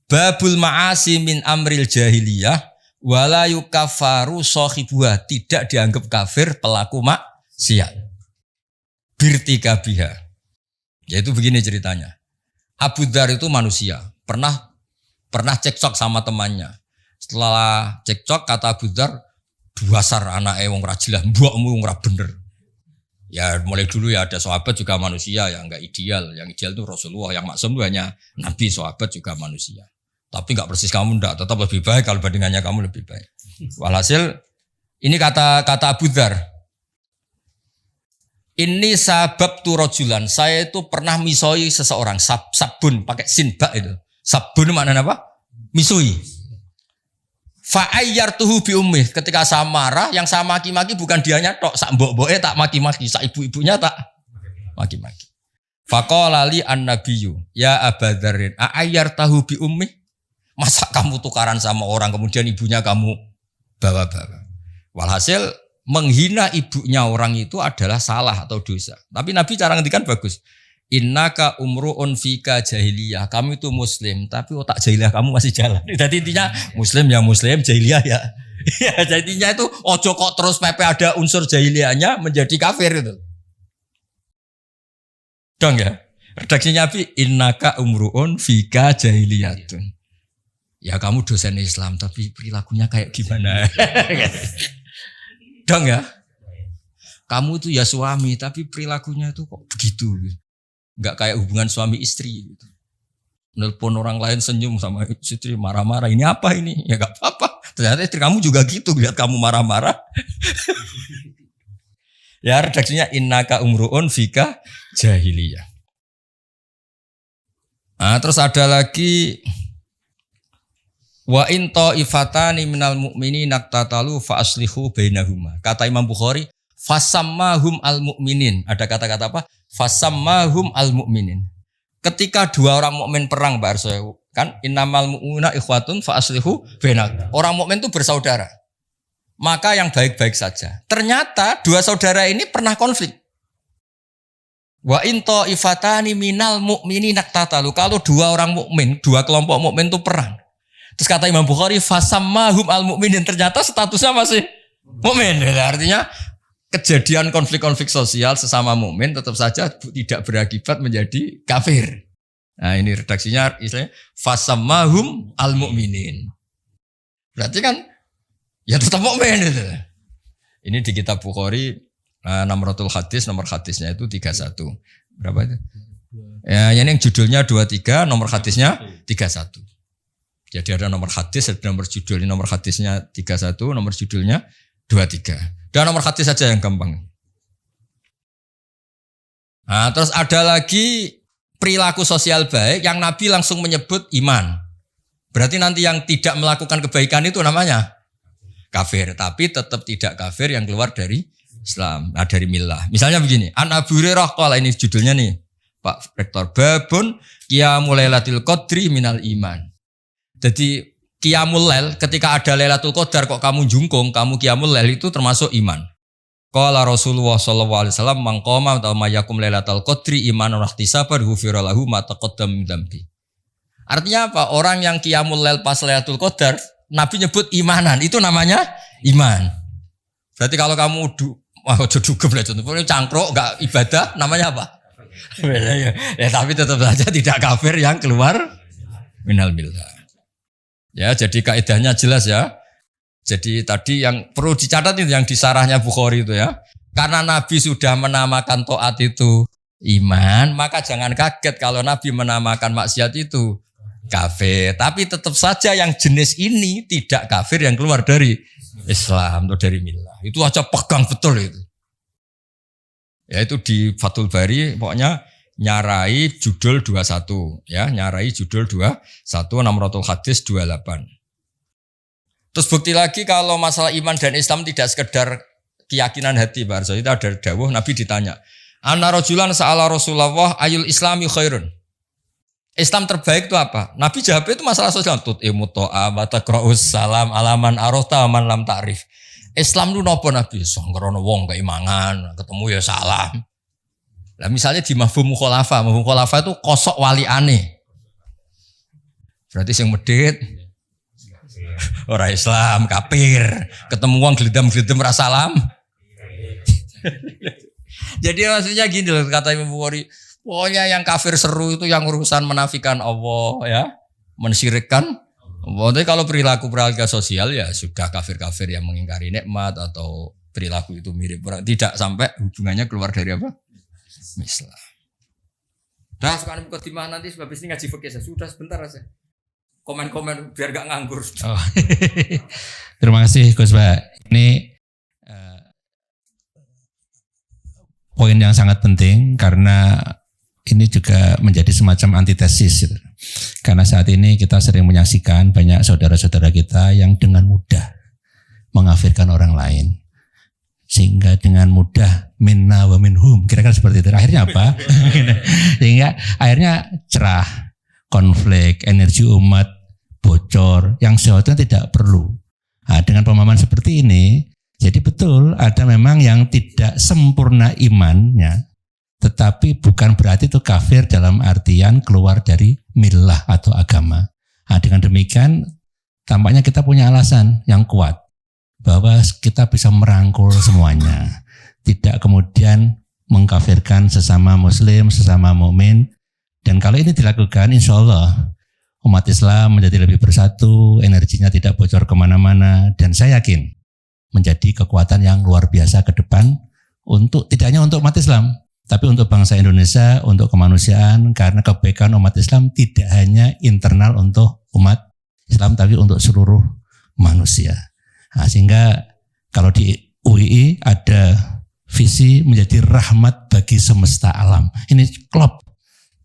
Babul ma'asi min amril jahiliyah wala yukaffaru sahibuha, tidak dianggap kafir pelaku maksiat. Birtikabiha. Yaitu begini ceritanya. Abu Dzar itu manusia, pernah cekcok sama temannya. Setelah cekcok kata Abu Dzar, "Dasar anake wong ra jelas, mbokmu wong ra bener." Ya mulai dulu ya ada sahabat juga manusia yang enggak ideal. Yang ideal itu Rasulullah, yang maksum itu hanya Nabi, sahabat juga manusia. Tapi enggak persis kamu enggak, tetap lebih baik kalau bandingannya kamu lebih baik. Walhasil ini kata Abu Dzar. Ini sabab tu rojulan, saya itu pernah misoi seseorang, sabun pakai sin ba itu. Sabun maknanya apa? Misoi. Fa'ayyartuhu bi ummih, ketika saya marah, yang saya maki-maki bukan dianya tok, sak mbok-mboke tak maki-maki, sak ibu-ibunya tak maki-maki. Faqala li an-nabiyyu, ya Aba Dzarrin, a'ayyartahu bi ummih? Masa kamu tukaran sama orang kemudian ibunya kamu bawa-bawa. Walhasil menghina ibunya orang itu adalah salah atau dosa. Tapi Nabi cara ngendikan bagus. Innaka umru'un fika jahiliyah. Kamu itu muslim, tapi otak jahiliyah kamu masih jalan. Jadi intinya muslim ya muslim, jahiliyah ya. Ya jadi intinya itu ojo kok terus pepe ada unsur jahiliyahnya menjadi kafir itu. Dong ya. Redaksinya Nabi, innaka umru'un fika jahiliyatun. Ya kamu dosen Islam tapi perilakunya kayak gimana? Dong ya. Kamu itu ya suami tapi perilakunya itu kok begitu. Enggak kayak hubungan suami istri gitu. Nelpon orang lain senyum sama istri marah-marah. Ini apa ini? Ya enggak apa-apa. Ternyata istri kamu juga gitu lihat kamu marah-marah. Ya redaksinya innaka umruun fika jahiliyah. Nah, terus ada lagi wa in ta'ifatani minal mu'minina naqtatalu fa aslihu bainahuma. Kata Imam Bukhari fasammahum al-mu'minin. Ada kata-kata apa? Fasammahum al-mu'minin. Ketika dua orang mukmin perang, Mbak Arso, kan innamal mu'minuna ikhwatun fa aslihu bainahum. Orang mukmin itu bersaudara. Maka yang baik-baik saja. Ternyata dua saudara ini pernah konflik. Wa in ta'ifatani minal mu'minina naqtatalu. Kalau dua orang mukmin, dua kelompok mukmin itu perang. Terus kata Imam Bukhari fasammahum al-mu'minin, ternyata statusnya masih mukmin. Artinya kejadian konflik-konflik sosial sesama mukmin tetap saja tidak berakibat menjadi kafir. Nah ini redaksinya istilahnya fasammahum al-mu'minin. Berarti kan ya tetap mukmin itu. Ini di kitab Bukhari Namratul Hadis, nomor hadisnya itu 31. Berapa itu? Ya ini yang judulnya 23, nomor hadisnya 31. Jadi ada nomor hadis, ada nomor judul. Ini nomor hadisnya 31, nomor judulnya 23. Dan nomor hadis saja yang gampang. Nah, terus ada lagi perilaku sosial baik yang Nabi langsung menyebut iman. Berarti nanti yang tidak melakukan kebaikan itu namanya kafir. Tapi tetap tidak kafir yang keluar dari Islam, dari millah. Misalnya begini, An Abu Hurairah qala, ini judulnya nih Pak Rektor, babun qiyamul lailatul qadri minal iman. Jadi qiyamul lail, ketika ada Lailatul Qadar kok kamu jungkung, kamu qiyamul lail itu termasuk iman. Qala Rasulullah sallallahu alaihi wasallam man qama wa mayakum Lailatul Qadri imanan wa ihtisaban ghufira lahu ma taqaddama min dzambi. Artinya apa? Orang yang qiyamul lail pas Lailatul Qadar, Nabi nyebut imanan, itu namanya iman. Berarti kalau kamu dugem lah contohnya cangkruk enggak ibadah, namanya apa? Ya tapi tetap saja tidak kafir yang keluar minal millah. Ya, jadi kaidahnya jelas ya. Jadi tadi yang perlu dicatat itu yang di sarahnya Bukhari itu ya. Karena Nabi sudah menamakan taat itu iman, maka jangan kaget kalau Nabi menamakan maksiat itu kafir. Tapi tetap saja yang jenis ini tidak kafir yang keluar dari Islam atau dari millah. Itu aja pegang betul itu. Ya itu di Fathul Bari pokoknya nyarai judul 21 ya, nyarai judul 21 Namratul Hadis 28. Terus bukti lagi kalau masalah iman dan Islam tidak sekedar keyakinan hati, Pak Arso. Itu ada dawuh Nabi ditanya, "Anna rajulan sa'ala Rasulullah ayul islami khairun?" Islam terbaik itu apa? Nabi jawab itu masalah sosial. Tut'imu ta'a wa taqra'us salam alaman arafta man lam ta'rif. Islam itu napa Nabi? Sanggerono wong keimangan, ketemu ya salam. Nah misalnya di mafhum mukhalafa itu kosok wali aneh. Berarti sing medit ora Islam, kafir. Ketemu wong gledam-gledem ra salam. Jadi maksudnya gini loh kata Imam Bukhari, pokoknya yang kafir seru itu yang urusan menafikan Allah ya, mensyirikkan. Tapi kalau perilaku sosial ya sudah kafir-kafir yang mengingkari nikmat atau perilaku itu mirip orang, tidak sampai hubungannya keluar dari apa? Islam. Dah sekarang mukadimah nanti sebab ini ngaji fikih sudah sebentar aja. Komen-komen biar gak nganggur. Oh. Terima kasih Gus Pak. Ini poin yang sangat penting karena ini juga menjadi semacam antitesis gitu. Karena saat ini kita sering menyaksikan banyak saudara-saudara kita yang dengan mudah mengafirkan orang lain. Sehingga dengan mudah minna wa minhum, kira-kira seperti itu. Akhirnya apa? Sehingga akhirnya cerah, konflik, energi umat bocor, yang seharusnya tidak perlu. Nah, dengan pemahaman seperti ini, jadi betul ada memang yang tidak sempurna imannya, tetapi bukan berarti itu kafir dalam artian keluar dari millah atau agama. Nah, dengan demikian tampaknya kita punya alasan yang kuat bahwa kita bisa merangkul semuanya, tidak kemudian mengkafirkan sesama muslim, sesama mukmin. Dan kalau ini dilakukan, insya Allah umat Islam menjadi lebih bersatu, energinya tidak bocor kemana-mana, dan saya yakin menjadi kekuatan yang luar biasa ke depan untuk tidak hanya untuk umat Islam, tapi untuk bangsa Indonesia, untuk kemanusiaan, karena kebaikan umat Islam tidak hanya internal untuk umat Islam, tapi untuk seluruh manusia. Nah, sehingga kalau di UII ada visi menjadi rahmat bagi semesta alam. Ini klop,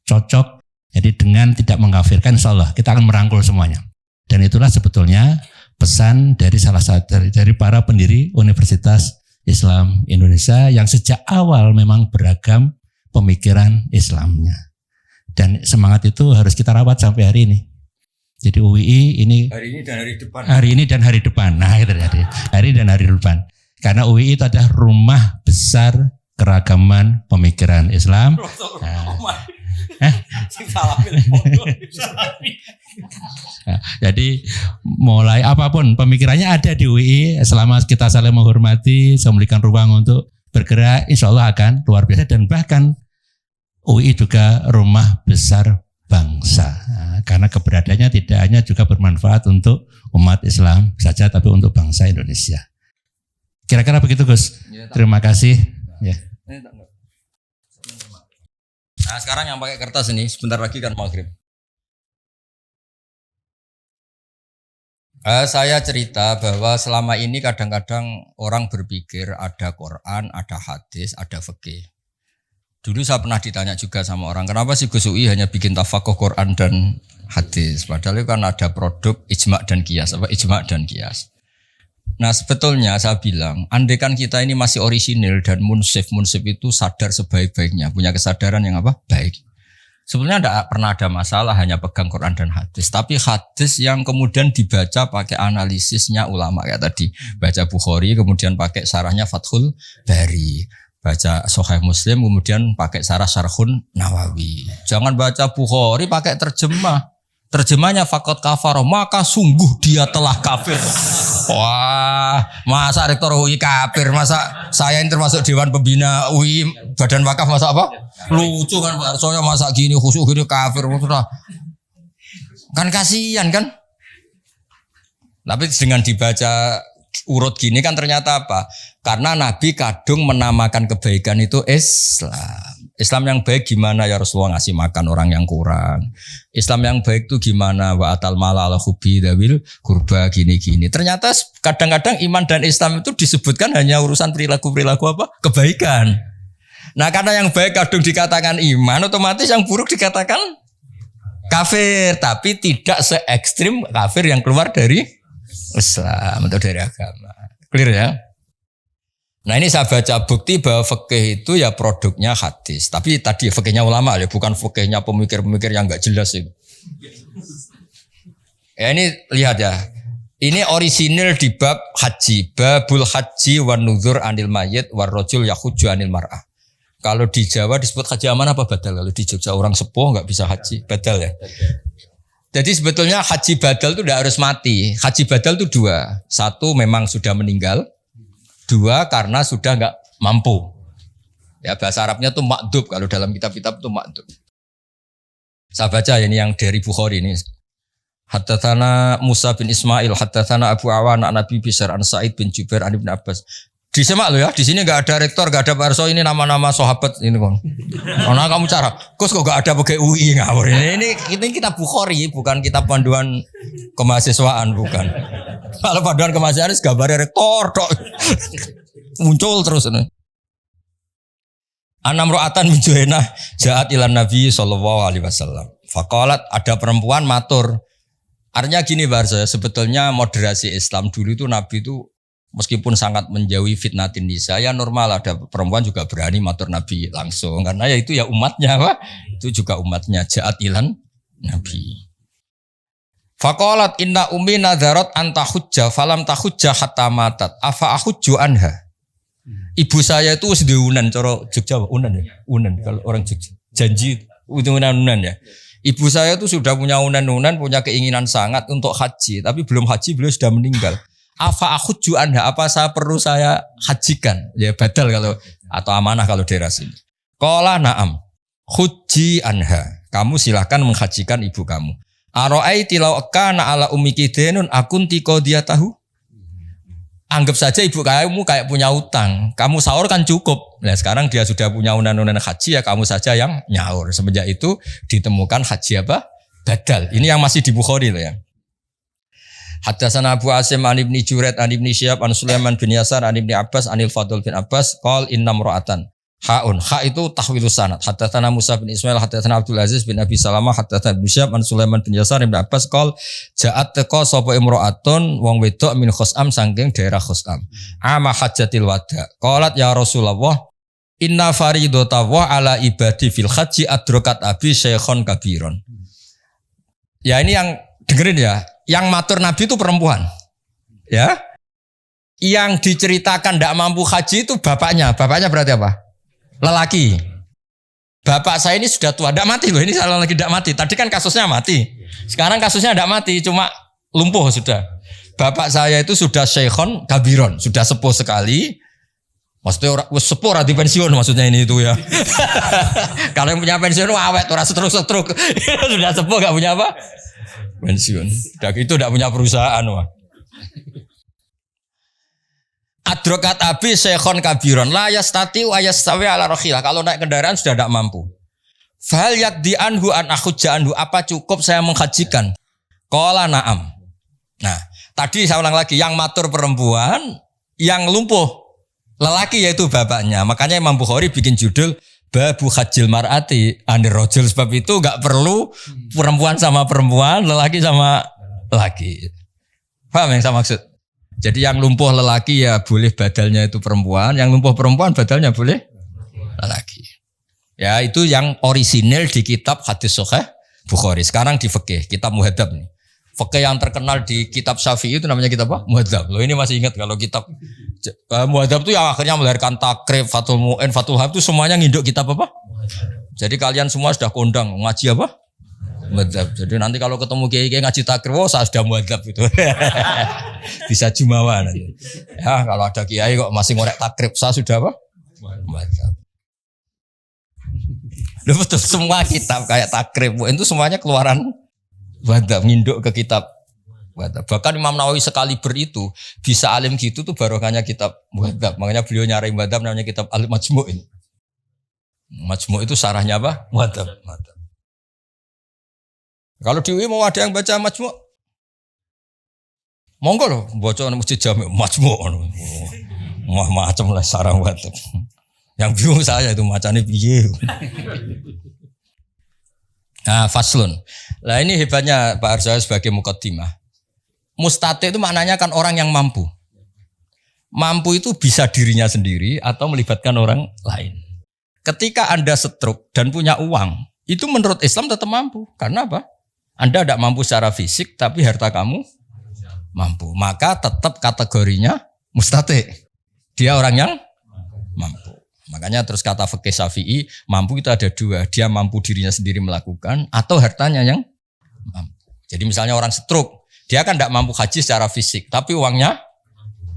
cocok. Jadi dengan tidak mengkafirkan, insya Allah kita akan merangkul semuanya. Dan itulah sebetulnya pesan dari salah satu dari para pendiri Universitas Islam Indonesia yang sejak awal memang beragam pemikiran Islamnya. Dan semangat itu harus kita rawat sampai hari ini. Jadi UII ini hari ini dan hari depan. Hari ini dan hari depan. Nah, itu hari dan hari depan. Karena UII itu adalah rumah besar keragaman pemikiran Islam. Nah, jadi mulai apapun pemikirannya ada di UII, selama kita saling menghormati, memberikan ruang untuk bergerak, insya Allah akan luar biasa. Dan bahkan UII juga rumah besar bangsa, nah, karena keberadaannya tidak hanya juga bermanfaat untuk umat Islam saja, tapi untuk bangsa Indonesia. Kira-kira begitu Gus. Terima kasih. Ya. Nah sekarang yang pakai kertas ini sebentar lagi kan maghrib. Saya cerita bahwa selama ini kadang-kadang orang berpikir ada Quran, ada hadis, ada fikih. Dulu saya pernah ditanya juga sama orang, kenapa sih Gus UI hanya bikin tafakuh Quran dan hadis? Padahal itu kan ada produk ijma' dan qiyas, ijma' dan qiyas. Nah sebetulnya saya bilang, andaikan kita ini masih orisinil dan munsif itu sadar sebaik-baiknya, punya kesadaran yang apa? Baik. Sebenarnya tidak pernah ada masalah hanya pegang Quran dan hadis. Tapi hadis yang kemudian dibaca pakai analisisnya ulama kayak tadi. Baca Bukhari kemudian pakai syarahnya Fathul Bari. Baca Sahih Muslim kemudian pakai Syarhun Nawawi. Jangan baca Bukhari pakai terjemah. Terjemahnya faqad kafar, maka sungguh dia telah kafir. Wah, masa rektor UI kafir? Masa saya ini termasuk Dewan Pembina UI Badan Wakaf masa apa? Lucu kan Pak Arsoyo masa gini khusyuk gini kafir. Kan kasihan kan? Tapi dengan dibaca urut gini kan ternyata apa? Karena Nabi kadung menamakan kebaikan itu Islam. Islam yang baik gimana ya Rasulullah ngasih makan orang yang kurang. Islam yang baik itu gimana wa atal mala ala hubbi dawil kurba gini-gini. Ternyata kadang-kadang iman dan Islam itu disebutkan hanya urusan perilaku-perilaku apa? Kebaikan. Nah karena yang baik kadung dikatakan iman, otomatis yang buruk dikatakan kafir. Tapi tidak se ekstrim kafir yang keluar dari Islam atau dari agama. Clear ya? Nah ini saya baca bukti bahwa fikih itu ya produknya hadis. Tapi tadi fikihnya ulama ya, bukan fikihnya pemikir-pemikir yang enggak jelas itu. Ya ini lihat ya. Ini orisinil di bab haji. Babul haji wan nuzur anil mayyit war rajul yahuju anil mar'ah. Kalau di Jawa disebut haji aman apa badal? Kalau di Jogja orang sepuh enggak bisa haji, badal ya. Jadi sebetulnya haji badal itu tidak harus mati. Haji badal itu dua. Satu memang sudah meninggal. Dua karena sudah nggak mampu. Ya bahasa Arabnya itu makdub. Kalau dalam kitab-kitab itu makdub. Saya baca ini yang dari Bukhari ini. Haddatsana Musa bin Ismail, haddatsana Abu Awan an Nabi Bishr an Sa'id bin Jubair an Ibnu Abbas. Disemak lo ya, di sini nggak ada rektor, nggak ada Pak Arso, ini nama-nama sahabat ini kon. Karena kamu cara, kok nggak ada pakai UI ngawur ini kita Bukhari, bukan kitab panduan kemahasiswaan, bukan. Kalau panduan kemahasiswaan gambarnya rektor, tok. Muncul terus ini. Anam ro'atan min Juhainah ja'at ilan Nabi sallallahu alaihi wasallam. Faqalat, ada perempuan matur. Artinya gini Pak Arso, sebetulnya moderasi Islam dulu itu Nabi itu meskipun sangat menjauhi fitnatin nisa, ya normal ada perempuan juga berani matur Nabi langsung. Karena ya itu ya umatnya, Pak. Itu juga umatnya. Ja'at ilan Nabi. Faqalat inna ummi nadharat anta hujjah falam tahujjah hatta matat. Afa ahujju anha. Ibu saya itu sudah unan, cara Jogja, unan ya? Unan, kalau orang Jogja. Janji, unan ya. Ibu saya itu sudah punya unan-unan, punya keinginan sangat untuk haji. Tapi belum haji, beliau sudah meninggal. Afa ahujju anha, apa saya hajikan? Ya badal kalau atau amanah kalau daerah sini. Qala na'am. Hujji anha. Kamu silahkan menghajikan ibu kamu. Ara'aiti law kana ala ummiki dainun akunti qadiyatahu. Anggap saja ibu kamu kayak punya utang. Kamu sahur kan cukup. Nah, sekarang dia sudah punya unan-unan haji, ya kamu saja yang nyaur. Semenjak itu ditemukan haji apa? Badal. Ini yang masih di Bukhari loh ya. Haddatsana Abu Asim an Ibni Juraid an Ibni Syihab an Sulaiman bin Yasar an Ibni Abbas anil Fadl bin Abbas qol innam ra'atan haun ha itu tahwilus sanad. Haddatsana Musa bin Ismail haddatsana Abdul Aziz bin Abi Salamah haddatsana Ibnu Syihab an Sulaiman bin Yasar an Ibni Abbas qol ja'at taqa sapa imra'atun wong wedok min Khusam saking daerah Khusam ama hajjatil wada qalat ya Rasulullah inna faridata wa ala ibadi fil haji adrokat abi syekhon kabiron. Ya ini yang dengerin ya. Yang matur Nabi itu perempuan, ya. Yang diceritakan tidak mampu haji itu bapaknya. Bapaknya berarti apa? Lelaki. Bapak saya ini sudah tua, tidak mati loh. Ini salah lagi tidak mati. Tadi kan kasusnya mati. Sekarang kasusnya tidak mati, cuma lumpuh sudah. Bapak saya itu sudah syekhon kabiron, sudah sepuh sekali. Maksudnya orang sepuh di pensiun maksudnya ini itu ya. Kalau yang punya pensiun awet, orang setruk. Sudah sepuh gak punya apa? Pensiun. Itu tidak punya perusahaan wah. Adrokat abi syekhon kabiron la yastati wa yastawi ala rakhilah. Kalau naik kendaraan sudah tidak mampu. Fal yakdi anhu an akhujja anhu, apa cukup saya menghajikan? Qala na'am. Nah, tadi saya ulang lagi, yang matur perempuan, yang lumpuh lelaki yaitu bapaknya. Makanya Imam Bukhari bikin judul Babu hajjil mar'ati anir rajul, sebab itu enggak perlu perempuan sama perempuan, lelaki sama lelaki. Paham yang saya maksud? Jadi yang lumpuh lelaki ya boleh badalnya itu perempuan, yang lumpuh perempuan badalnya boleh lelaki. Ya itu yang orisinil di kitab hadis sahih Bukhari. Sekarang di fikih, kitab Muhadzab nih. Fikih yang terkenal di kitab Syafi'i itu namanya kitab apa? Muhadzab. Loh ini masih ingat kalau kitab Muhadzab itu yang akhirnya melahirkan Takrib, Fathul Mu'in, Fathul Wahab itu semuanya nginduk kitab apa? Jadi kalian semua sudah kondang ngaji apa? Muhadzab. Jadi nanti kalau ketemu kiai ngaji Takrib, oh saya sudah Muhadzab itu. Bisa jumawa nanti. Ya kalau ada kiai kok masih ngorek Takrib, saya sudah apa? Muhadzab. Loh betul, semua kitab kayak Takrib itu semuanya keluaran Muhadzab, nginduk ke kitab Muhadzab. Bahkan Imam Nawawi sekali itu bisa alim gitu tuh barokahnya kitab Muhadzab. Makanya beliau nyari Muhadzab namanya kitab Al-Majmu' ini. Majmu' itu sarahnya apa? Muhadzab. Kalau di UI mau ada yang baca Majmu', monggo loh, baca masjid Jami' Majmu'. Macam lah sarah Muhadzab. Yang bingung saya itu macamnya piye. Nah, faslun. Lah ini hebatnya Pak Arso sebagai muqaddimah. Mustati itu maknanya kan orang yang mampu. Mampu itu bisa dirinya sendiri atau melibatkan orang lain. Ketika Anda stroke dan punya uang, itu menurut Islam tetap mampu. Karena apa? Anda tidak mampu secara fisik, tapi harta kamu mampu. Maka tetap kategorinya mustati. Dia orang yang mampu. Makanya terus kata fikih Syafi'i, mampu itu ada dua. Dia mampu dirinya sendiri melakukan atau hartanya yang mampu. Jadi misalnya orang stroke, dia kan tidak mampu haji secara fisik, tapi uangnya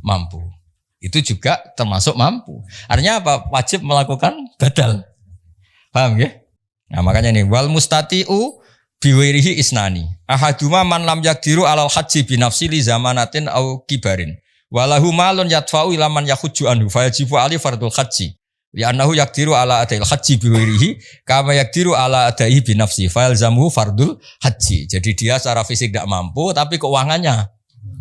mampu. Itu juga termasuk mampu. Artinya apa? Wajib melakukan badal. Paham ya? Nah makanya nih, wal mustati'u biwirihi isnani. Ahaduma man lam yakdiru alal haji binafsi li zamanatin au kibarin. Walahu malun yadfa'u ila man yakhujju anhu fayajibu ali fardul haji. Li'annahu yakdiru ala adail haji biwirihi kama yakdiru ala adaihi binafsi fayalzamuhu fardul haji. Jadi dia secara fisik tidak mampu tapi keuangannya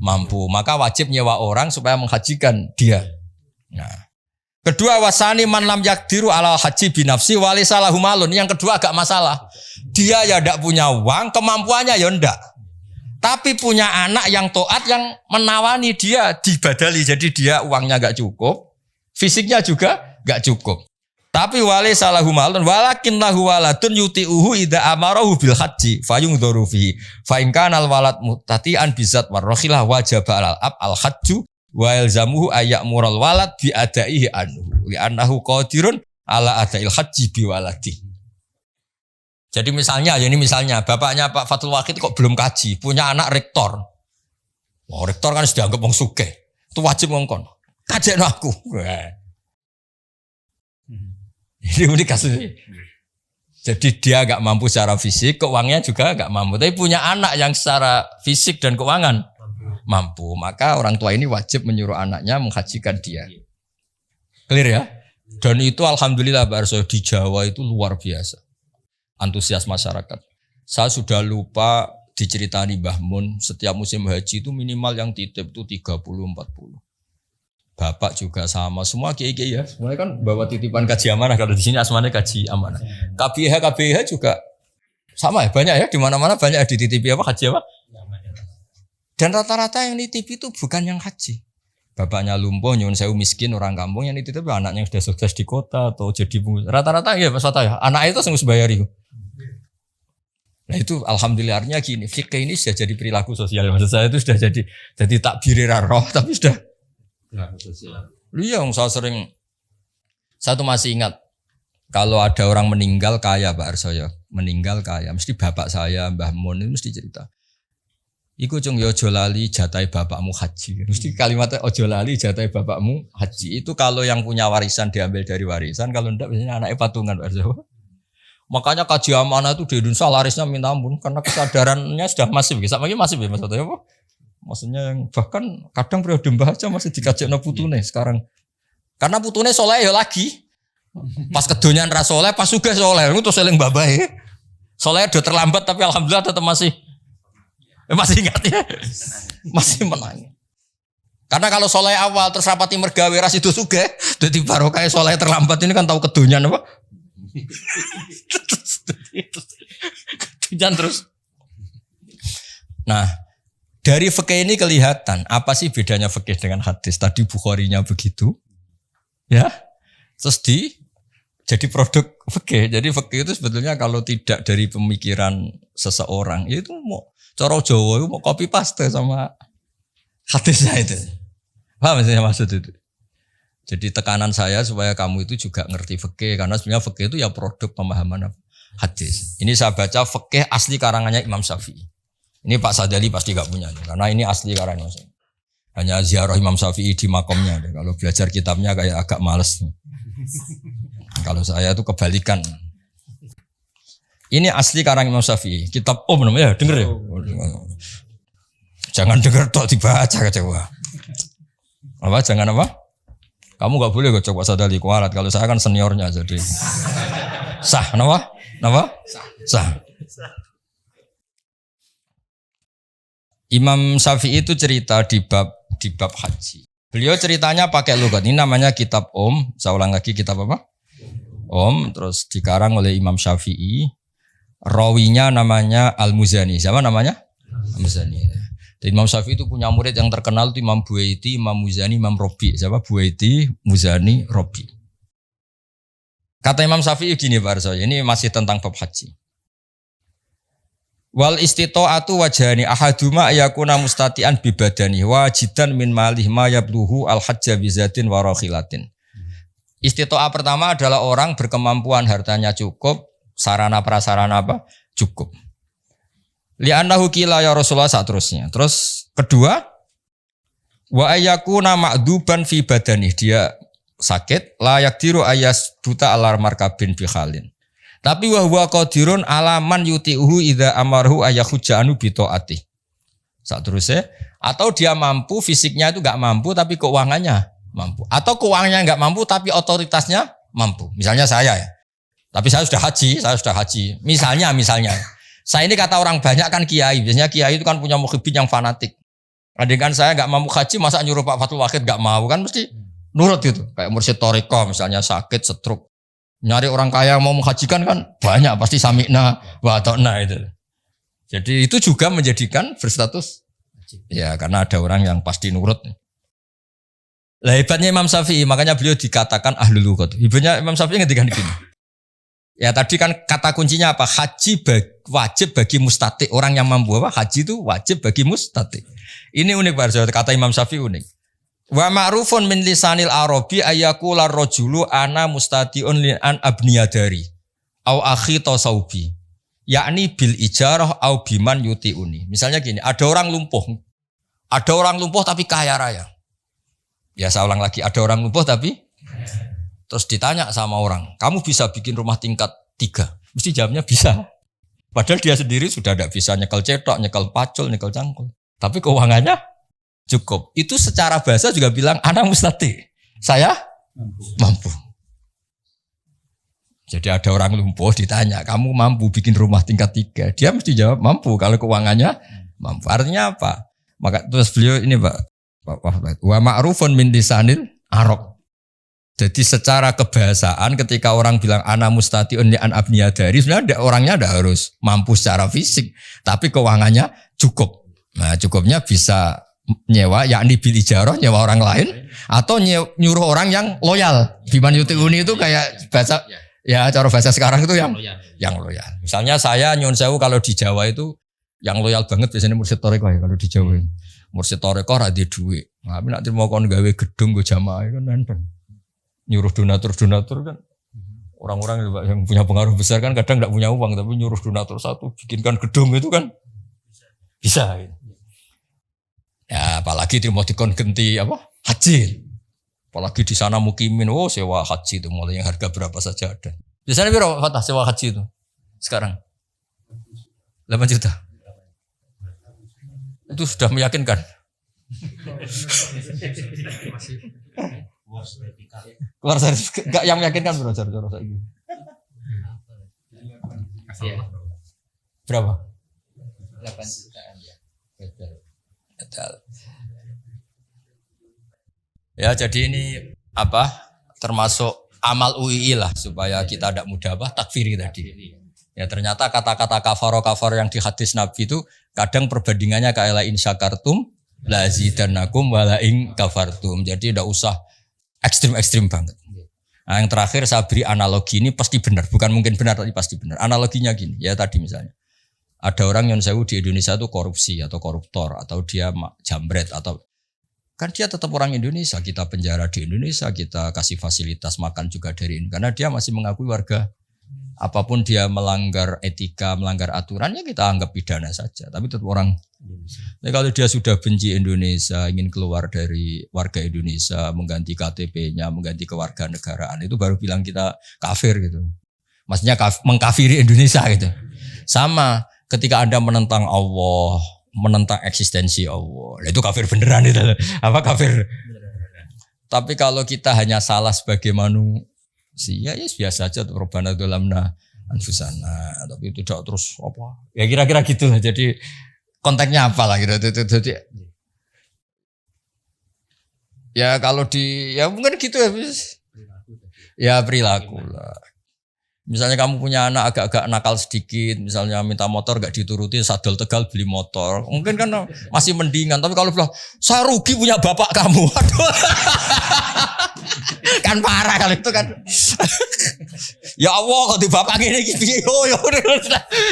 mampu. Maka wajib nyewa orang supaya menghajikan dia. Nah, kedua wasani man lam yakdiru ala haji binafsi walisa lahu malun. Yang kedua agak masalah. Dia ya tidak punya uang, kemampuannya ya tidak. Tapi punya anak yang taat yang menawani dia dibadali. Jadi dia uangnya enggak cukup, fisiknya juga gak cukup. Tapi wali salahu malun walakin lahu waladun yuti'uhu idza amarahu bil haji fayungdharu fihi fa in kana al walad muttati'an bizat warrakhilah wajaba al ab al hajju wa yalzamuhu ayyamural walad bi adaihi anhu li annahu qadirun ala adail haji bi waladi. Jadi misalnya bapaknya Pak Fatul Wahid kok belum kaji, punya anak rektor. Wah, rektor kan sudah dianggap wong sugih. Itu wajib ngongkon. Kajekno aku. Ini kasusnya. Jadi dia gak mampu secara fisik, keuangannya juga gak mampu. Tapi punya anak yang secara fisik dan keuangan mampu. Maka orang tua ini wajib menyuruh anaknya menghajikan dia. Clear ya? Dan itu alhamdulillah Pak Arso, di Jawa itu luar biasa. Antusias masyarakat. Saya sudah lupa diceritani Mbah Mun, setiap musim haji itu minimal yang titip itu 30-40. Bapak juga sama, semua kiai-kiai ya. Semuanya kan bawa titipan kaji amanah. Kalau di sini asmanya kaji amanah. KBH juga sama ya, banyak ya. Di mana-mana banyak dititipi apa haji apa. Dan rata-rata yang nitipi itu bukan yang haji. Bapaknya lumpuh, nyuwun sewu miskin orang kampung yang nitip anaknya yang sudah sukses di kota atau jadi rata-rata ya Mas Fata ya. Anak itu harus bayari. Nah itu alhamdulillahnya gini. Fikih ini sudah jadi perilaku sosial. Maksud saya itu sudah jadi takbir roh, tapi sudah. Iya, saya tuh masih ingat kalau ada orang meninggal kaya Pak Arsoyo, meninggal kaya, mesti bapak saya Mbah Mun itu mesti cerita. Iku cung yo ojo lali jatai bapakmu haji. Mesti kalimatnya ojo lali jatai bapakmu haji. Itu kalau yang punya warisan diambil dari warisan, kalau enggak biasanya anaknya patungan Pak Arsoyo. Makanya kaji amanah itu di Indonesia larisnya minta ampun karena kesadarannya sudah masif. Sampai masif ya Mas Arsoyo. Maksudnya yang bahkan kadang periode mbah aja masih dikajekno putune sekarang. Karena putune soleh ya lagi. Pas kedonyan ra soleh, pas sugih soleh. Itu seling babahe. Soleh udah terlambat tapi alhamdulillah tetap masih ingat ya. Masih menang. Karena kalau soleh awal terus rapati mergawe ras itu sugih, dadi barokah soleh terlambat ini kan tahu kedonyan apa? Kedonyan terus. Nah, dari fikih ini kelihatan apa sih bedanya fikih dengan hadis. Tadi Bukharinya begitu, ya. Terus jadi produk fikih. Jadi fikih itu sebetulnya kalau tidak dari pemikiran seseorang, itu mau cara Jawa itu mau copy paste sama hadisnya itu. Paham saya maksud itu? Jadi tekanan saya supaya kamu itu juga ngerti fikih karena sebenarnya fikih itu ya produk pemahaman hadis. Ini saya baca fikih asli karangannya Imam Syafi'i. Ini Pak Sadali pasti gak punya, karena ini asli karangan. Hanya ziarah Imam Syafi'i di makomnya. Kalau belajar kitabnya kayak agak males. Kalau saya itu kebalikan. Ini asli karangan Imam Syafi'i. Kitab namanya, denger ya. Jangan denger tok dibaca kecewa. Apa? Jangan apa? Kamu gak boleh gocok Pak Sadali kualat. Kalau saya kan seniornya jadi. Sah, kenapa? Sah. Imam Syafi'i itu cerita di bab haji. Beliau ceritanya pakai logat. Ini namanya kitab Saya ulang lagi kitab apa? Terus dikarang oleh Imam Syafi'i. Rawinya namanya Al-Muzani. Siapa namanya? Al-Muzani. Dan Imam Syafi'i itu punya murid yang terkenal itu Imam Buaiti, Imam Muzani, Imam Robi. Siapa? Buaiti, Muzani, Robi. Kata Imam Syafi'i gini Pak Arso. Ini masih tentang bab haji. Wal istita'atu wajhani ahaduma ayakuna mustati'an bibadani wajidan min malih ma yabluhu al-hajja bizatin wa rakhilatin. Istita'ah pertama adalah orang berkemampuan hartanya cukup, sarana prasarana apa? Cukup. Li'annahu qila ya Rasulullah seterusnya. Terus kedua, wa ayyakuna ma'duban fi badani, dia sakit la yakdiru ayas buta alar markabin bi khalin. Tapi wa huwa qadirun alaman yuti'uhu idza amarhu ayakhujja anu bi taati. Seterusnya, atau dia mampu, fisiknya itu enggak mampu tapi keuangannya mampu. Atau keuangannya enggak mampu tapi otoritasnya mampu. Misalnya saya ya. Tapi saya sudah haji. Misalnya. Saya ini kata orang banyak kan kiai. Biasanya kiai itu kan punya mukhibin yang fanatik. Andai kan saya enggak mampu haji, masa nyuruh Pak Fatul Wahid enggak mau, kan mesti nurut gitu. Kayak mursyid Thariqah misalnya sakit, stroke. Nyari orang kaya yang mau menghajikan kan banyak, pasti sami'na wa ata'na itu. Jadi itu juga menjadikan berstatus ya karena ada orang yang pasti nurut. Lah hebatnya Imam Syafi'i, makanya beliau dikatakan ahlul lughah. Hebatnya Imam Syafi'i ngendikan gini. Ya tadi kan kata kuncinya apa? Haji wajib bagi mustati. Orang yang mampu apa? Haji itu wajib bagi mustati. Ini unik Pak, kata Imam Syafi'i unik. Wa ma'rufun min lisanil arabi ayyakular rajulu ana mustatiun li an abniyadari au akhi tasawbi. Yakni bil ijarah au biman yutiuni. Misalnya gini, ada orang lumpuh tapi kaya raya. Ya saya ulang lagi, ada orang lumpuh tapi terus ditanya sama orang, kamu bisa bikin rumah tingkat 3? Mesti jawabnya bisa. Padahal dia sendiri sudah tidak bisa nyekel cetok, nyekel pacul, nyekel cangkul. Tapi keuangannya cukup. Itu secara bahasa juga bilang anak mustati. Saya mampu. Jadi ada orang lumpuh ditanya, kamu mampu bikin rumah tingkat 3? Dia mesti jawab mampu kalau keuangannya mampu. Artinya apa? Maka terus beliau ini Pak wa ma'rufun min lisanil arab. Jadi secara kebahasaan ketika orang bilang ana mustatiun li an abniyadari, sebenarnya orangnya tidak harus mampu secara fisik, tapi keuangannya cukup. Nah, cukupnya bisa nyewa, yakni bil ijarah, nyewa orang lain, atau nyuruh orang yang loyal. Biman yutiuni itu kayak bahasa ya cara bahasa sekarang itu yang loyal. Misalnya saya nyuwun sewu kalau di Jawa itu yang loyal banget biasanya mursyid Thariqah ya kalau di Jawa. Mursyid Thariqah ra duwe dhuwit. Tapi nek mau kon gawe gedung go jamaah kan nenteng. Nyuruh donatur kan orang-orang yang punya pengaruh besar kan kadang enggak punya uang tapi nyuruh donatur satu bikinkan gedung itu kan bisa. Ya apalagi dia mau dikon genti apa? Haji. Apalagi di sana mukimin, sewa haji itu mulai yang harga berapa saja ada. Biasanya berapa Fatah sewa haji itu sekarang? 8 juta. Itu sudah meyakinkan. Keluar sertifikat yang meyakinkan berapa? Berapa? 8 jutaan ya. Ya jadi ini apa termasuk amal UII lah supaya kita tidak mudah takfiri tadi. Ya ternyata kata-kata kafaro yang di hadis Nabi itu kadang perbandingannya kayak la in syakartum la zidannakum wa la in kafartum. Jadi tidak usah ekstrim banget. Nah, yang terakhir saya beri analogi ini pasti benar, bukan mungkin benar tapi pasti benar. Analoginya gini, ya tadi misalnya ada orang yang sewu di Indonesia itu korupsi atau koruptor atau dia jambret atau kan dia tetap orang Indonesia, kita penjara di Indonesia, kita kasih fasilitas makan juga dari ini. Karena dia masih mengakui warga. Apapun dia melanggar etika, melanggar aturannya kita anggap pidana saja. Tapi tetap orang Indonesia. Tapi kalau dia sudah benci Indonesia, ingin keluar dari warga Indonesia, mengganti KTP-nya, mengganti kewarganegaraan, itu baru bilang kita kafir gitu. Maksudnya mengkafiri Indonesia gitu. Sama ketika Anda menentang Allah, menentang eksistensi Allah. Itu kafir beneran itu. Apa kafir? Tapi kalau kita hanya salah sebagai manusia, ya biasa aja tuh Rabbana dzalamna anfusana. Tapi tidak terus apa? Ya kira-kira gitu lah. Jadi konteksnya apa lah gitu. Jadi ya kalau ya mungkin gitu ya. Ya perilaku lah. Misalnya kamu punya anak agak-agak nakal sedikit, misalnya minta motor gak dituruti, sadol Tegal beli motor. Mungkin kan masih mendingan, tapi kalau bilang, saya rugi punya bapak kamu. Aduh. Kan parah kalau itu kan. Ya Allah, kalau di bapak gini,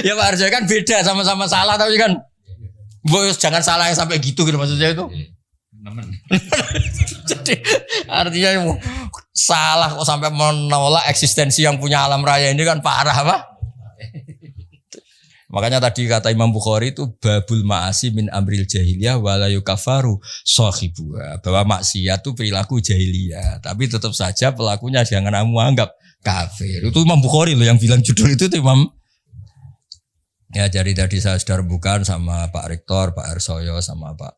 ya Pak Arjo kan beda, sama-sama salah, tapi kan, jangan salah yang sampai gitu maksudnya itu. Jadi artinya salah kok sampai menolak eksistensi yang punya alam raya ini kan parah apa? Makanya tadi kata Imam Bukhari itu babul ma'asi min amril jahiliyah wala yukafaru sahibuha. Bahwa maksiat itu perilaku jahiliyah, tapi tetap saja pelakunya jangan kamu anggap kafir. Itu Imam Bukhari loh yang bilang judul itu Imam. Ya jadi tadi saya sudah rembukan sama Pak Rektor, Pak Arsoyo, sama Pak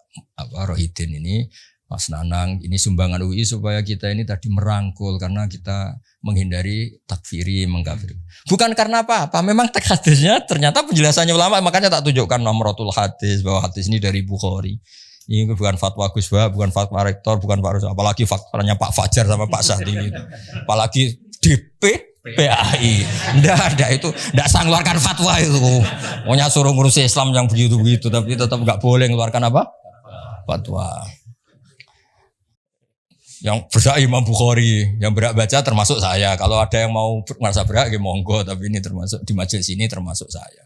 Rohidin ini. Mas Nanang, ini sumbangan UI supaya kita ini tadi merangkul karena kita menghindari takfiri, mengkafiri. Bukan karena apa-apa, memang teks hadisnya ternyata penjelasannya ulama, makanya tak tunjukkan nomorotul hadis bahwa hadis ini dari Bukhari. Ini bukan fatwa Gus Bah, bukan fatwa Rektor, bukan Pak Rasul, apalagi fatwanya Pak Fajar sama Pak Sahdin itu. Apalagi DP PAI. Nggak itu, nggak sang keluarkan fatwa itu. Pokoknya suruh ngurusi Islam yang begitu-begitu, tapi tetap nggak boleh mengeluarkan apa? Fatwa. Yang berhak Imam Bukhari, yang berhak baca termasuk saya. Kalau ada yang mau merasa berhak, ya monggo. Tapi ini termasuk di majelis ini termasuk saya.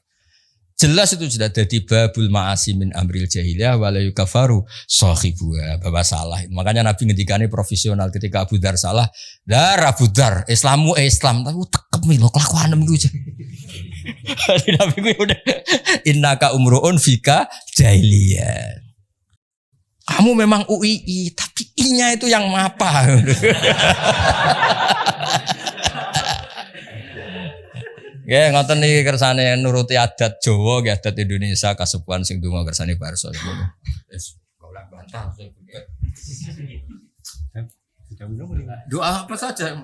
Jelas itu sudah jadi babul ma'asi min amril jahiliyah wala yukafaru sahibuha, bahwa salah. Makanya Nabi ngendikane profesional ketika Abu Dar salah, dar Abu Dar, Islamu Islam, tapi tekep lho kelakuanem iku. Nabi ku udah innaka umruun fika jahiliyah. Kamu memang UII, tapi I-nya itu yang apa? Ya, ngoten niki kersane nuruti adat Jawa, adat Indonesia kasepuhan sing donga kersane Pak Arso. Wis ora bantah. Doa apa saja.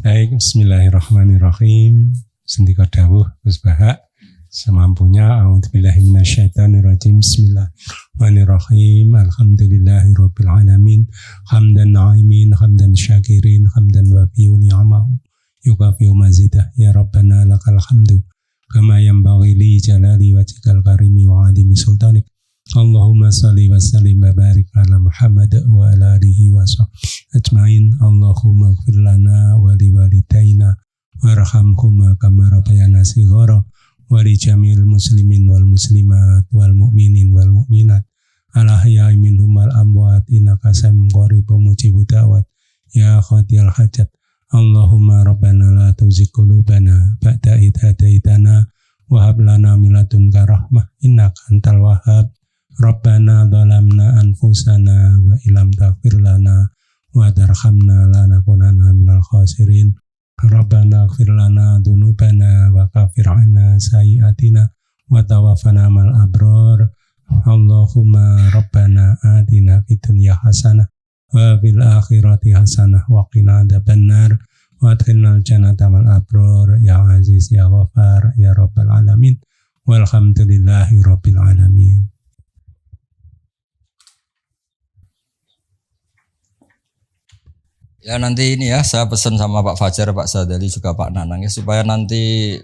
Baik, bismillahirrahmanirrahim. Sendika dawuh Gus Bahak semampunya. A'udzubillahi minasyaitonirrajim. Bismillahirrahmanirrahim. Alhamdulillahirabbil alamin. Hamdan na'imin, hamdan syakirin, hamdan wafi'u ni'amahu yukafi'u mazidah. Ya Rabbana lakal hamdu kama yanbaghi li jalali wajhikal karimi wa 'azimi sultanik. Allahumma salli wa sallim wa barik ala Muhammad wa ala alihi wa sahbihi ajmain. Allahumma ighfir lana wa liwalidayna warhamhuma kama rabbayana shighara wa li jamil muslimin wal muslimat wal mu'minin wal mu'minat al ahya'i minhum wal amwat innaka sami'un qaribun mujibud da'wat ya qadiyal hajat. Allahumma rabbana la tuzigh qulubana ba'da idh hadaitana wa hab lana min ladunka rahmah innaka antal wahhab. Rabbana zalamna anfusana wa illam taghfir lana wa tarhamna lanakunanna minal khasirin. Rabbana ighfir lana dzunubana wa kaffir 'anna sayyi'atina wa tawaffana ma'al abrar. Allahumma rabbana atina fid dunya hasanah wa fil akhirati hasanah wa qina adzabannar wa adkhilnal jannata ma'al abrar ya aziz ya ghafar ya rabbal alamin walhamdulillahi rabbil alamin. Ya nanti ini ya saya pesan sama Pak Fajar, Pak Sadali juga Pak Nanang ya supaya nanti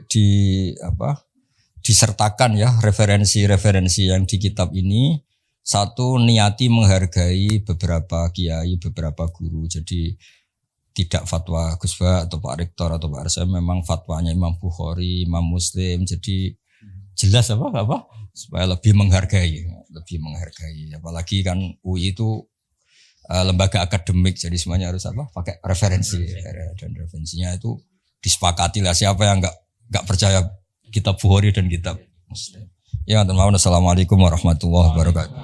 disertakan ya referensi-referensi yang di kitab ini. Satu, niati menghargai beberapa kiai, beberapa guru. Jadi tidak fatwa Gus Bah atau Pak Rektor atau Pak Arsa, memang fatwanya Imam Bukhari, Imam Muslim. Jadi jelas apa supaya lebih menghargai. Apalagi kan UI itu lembaga akademik, jadi semuanya harus pakai referensi dan referensinya itu disepakati lah. Siapa yang nggak percaya kitab Bukhari dan kitab Muslim. Ya, assalamualaikum warahmatullahi wabarakatuh.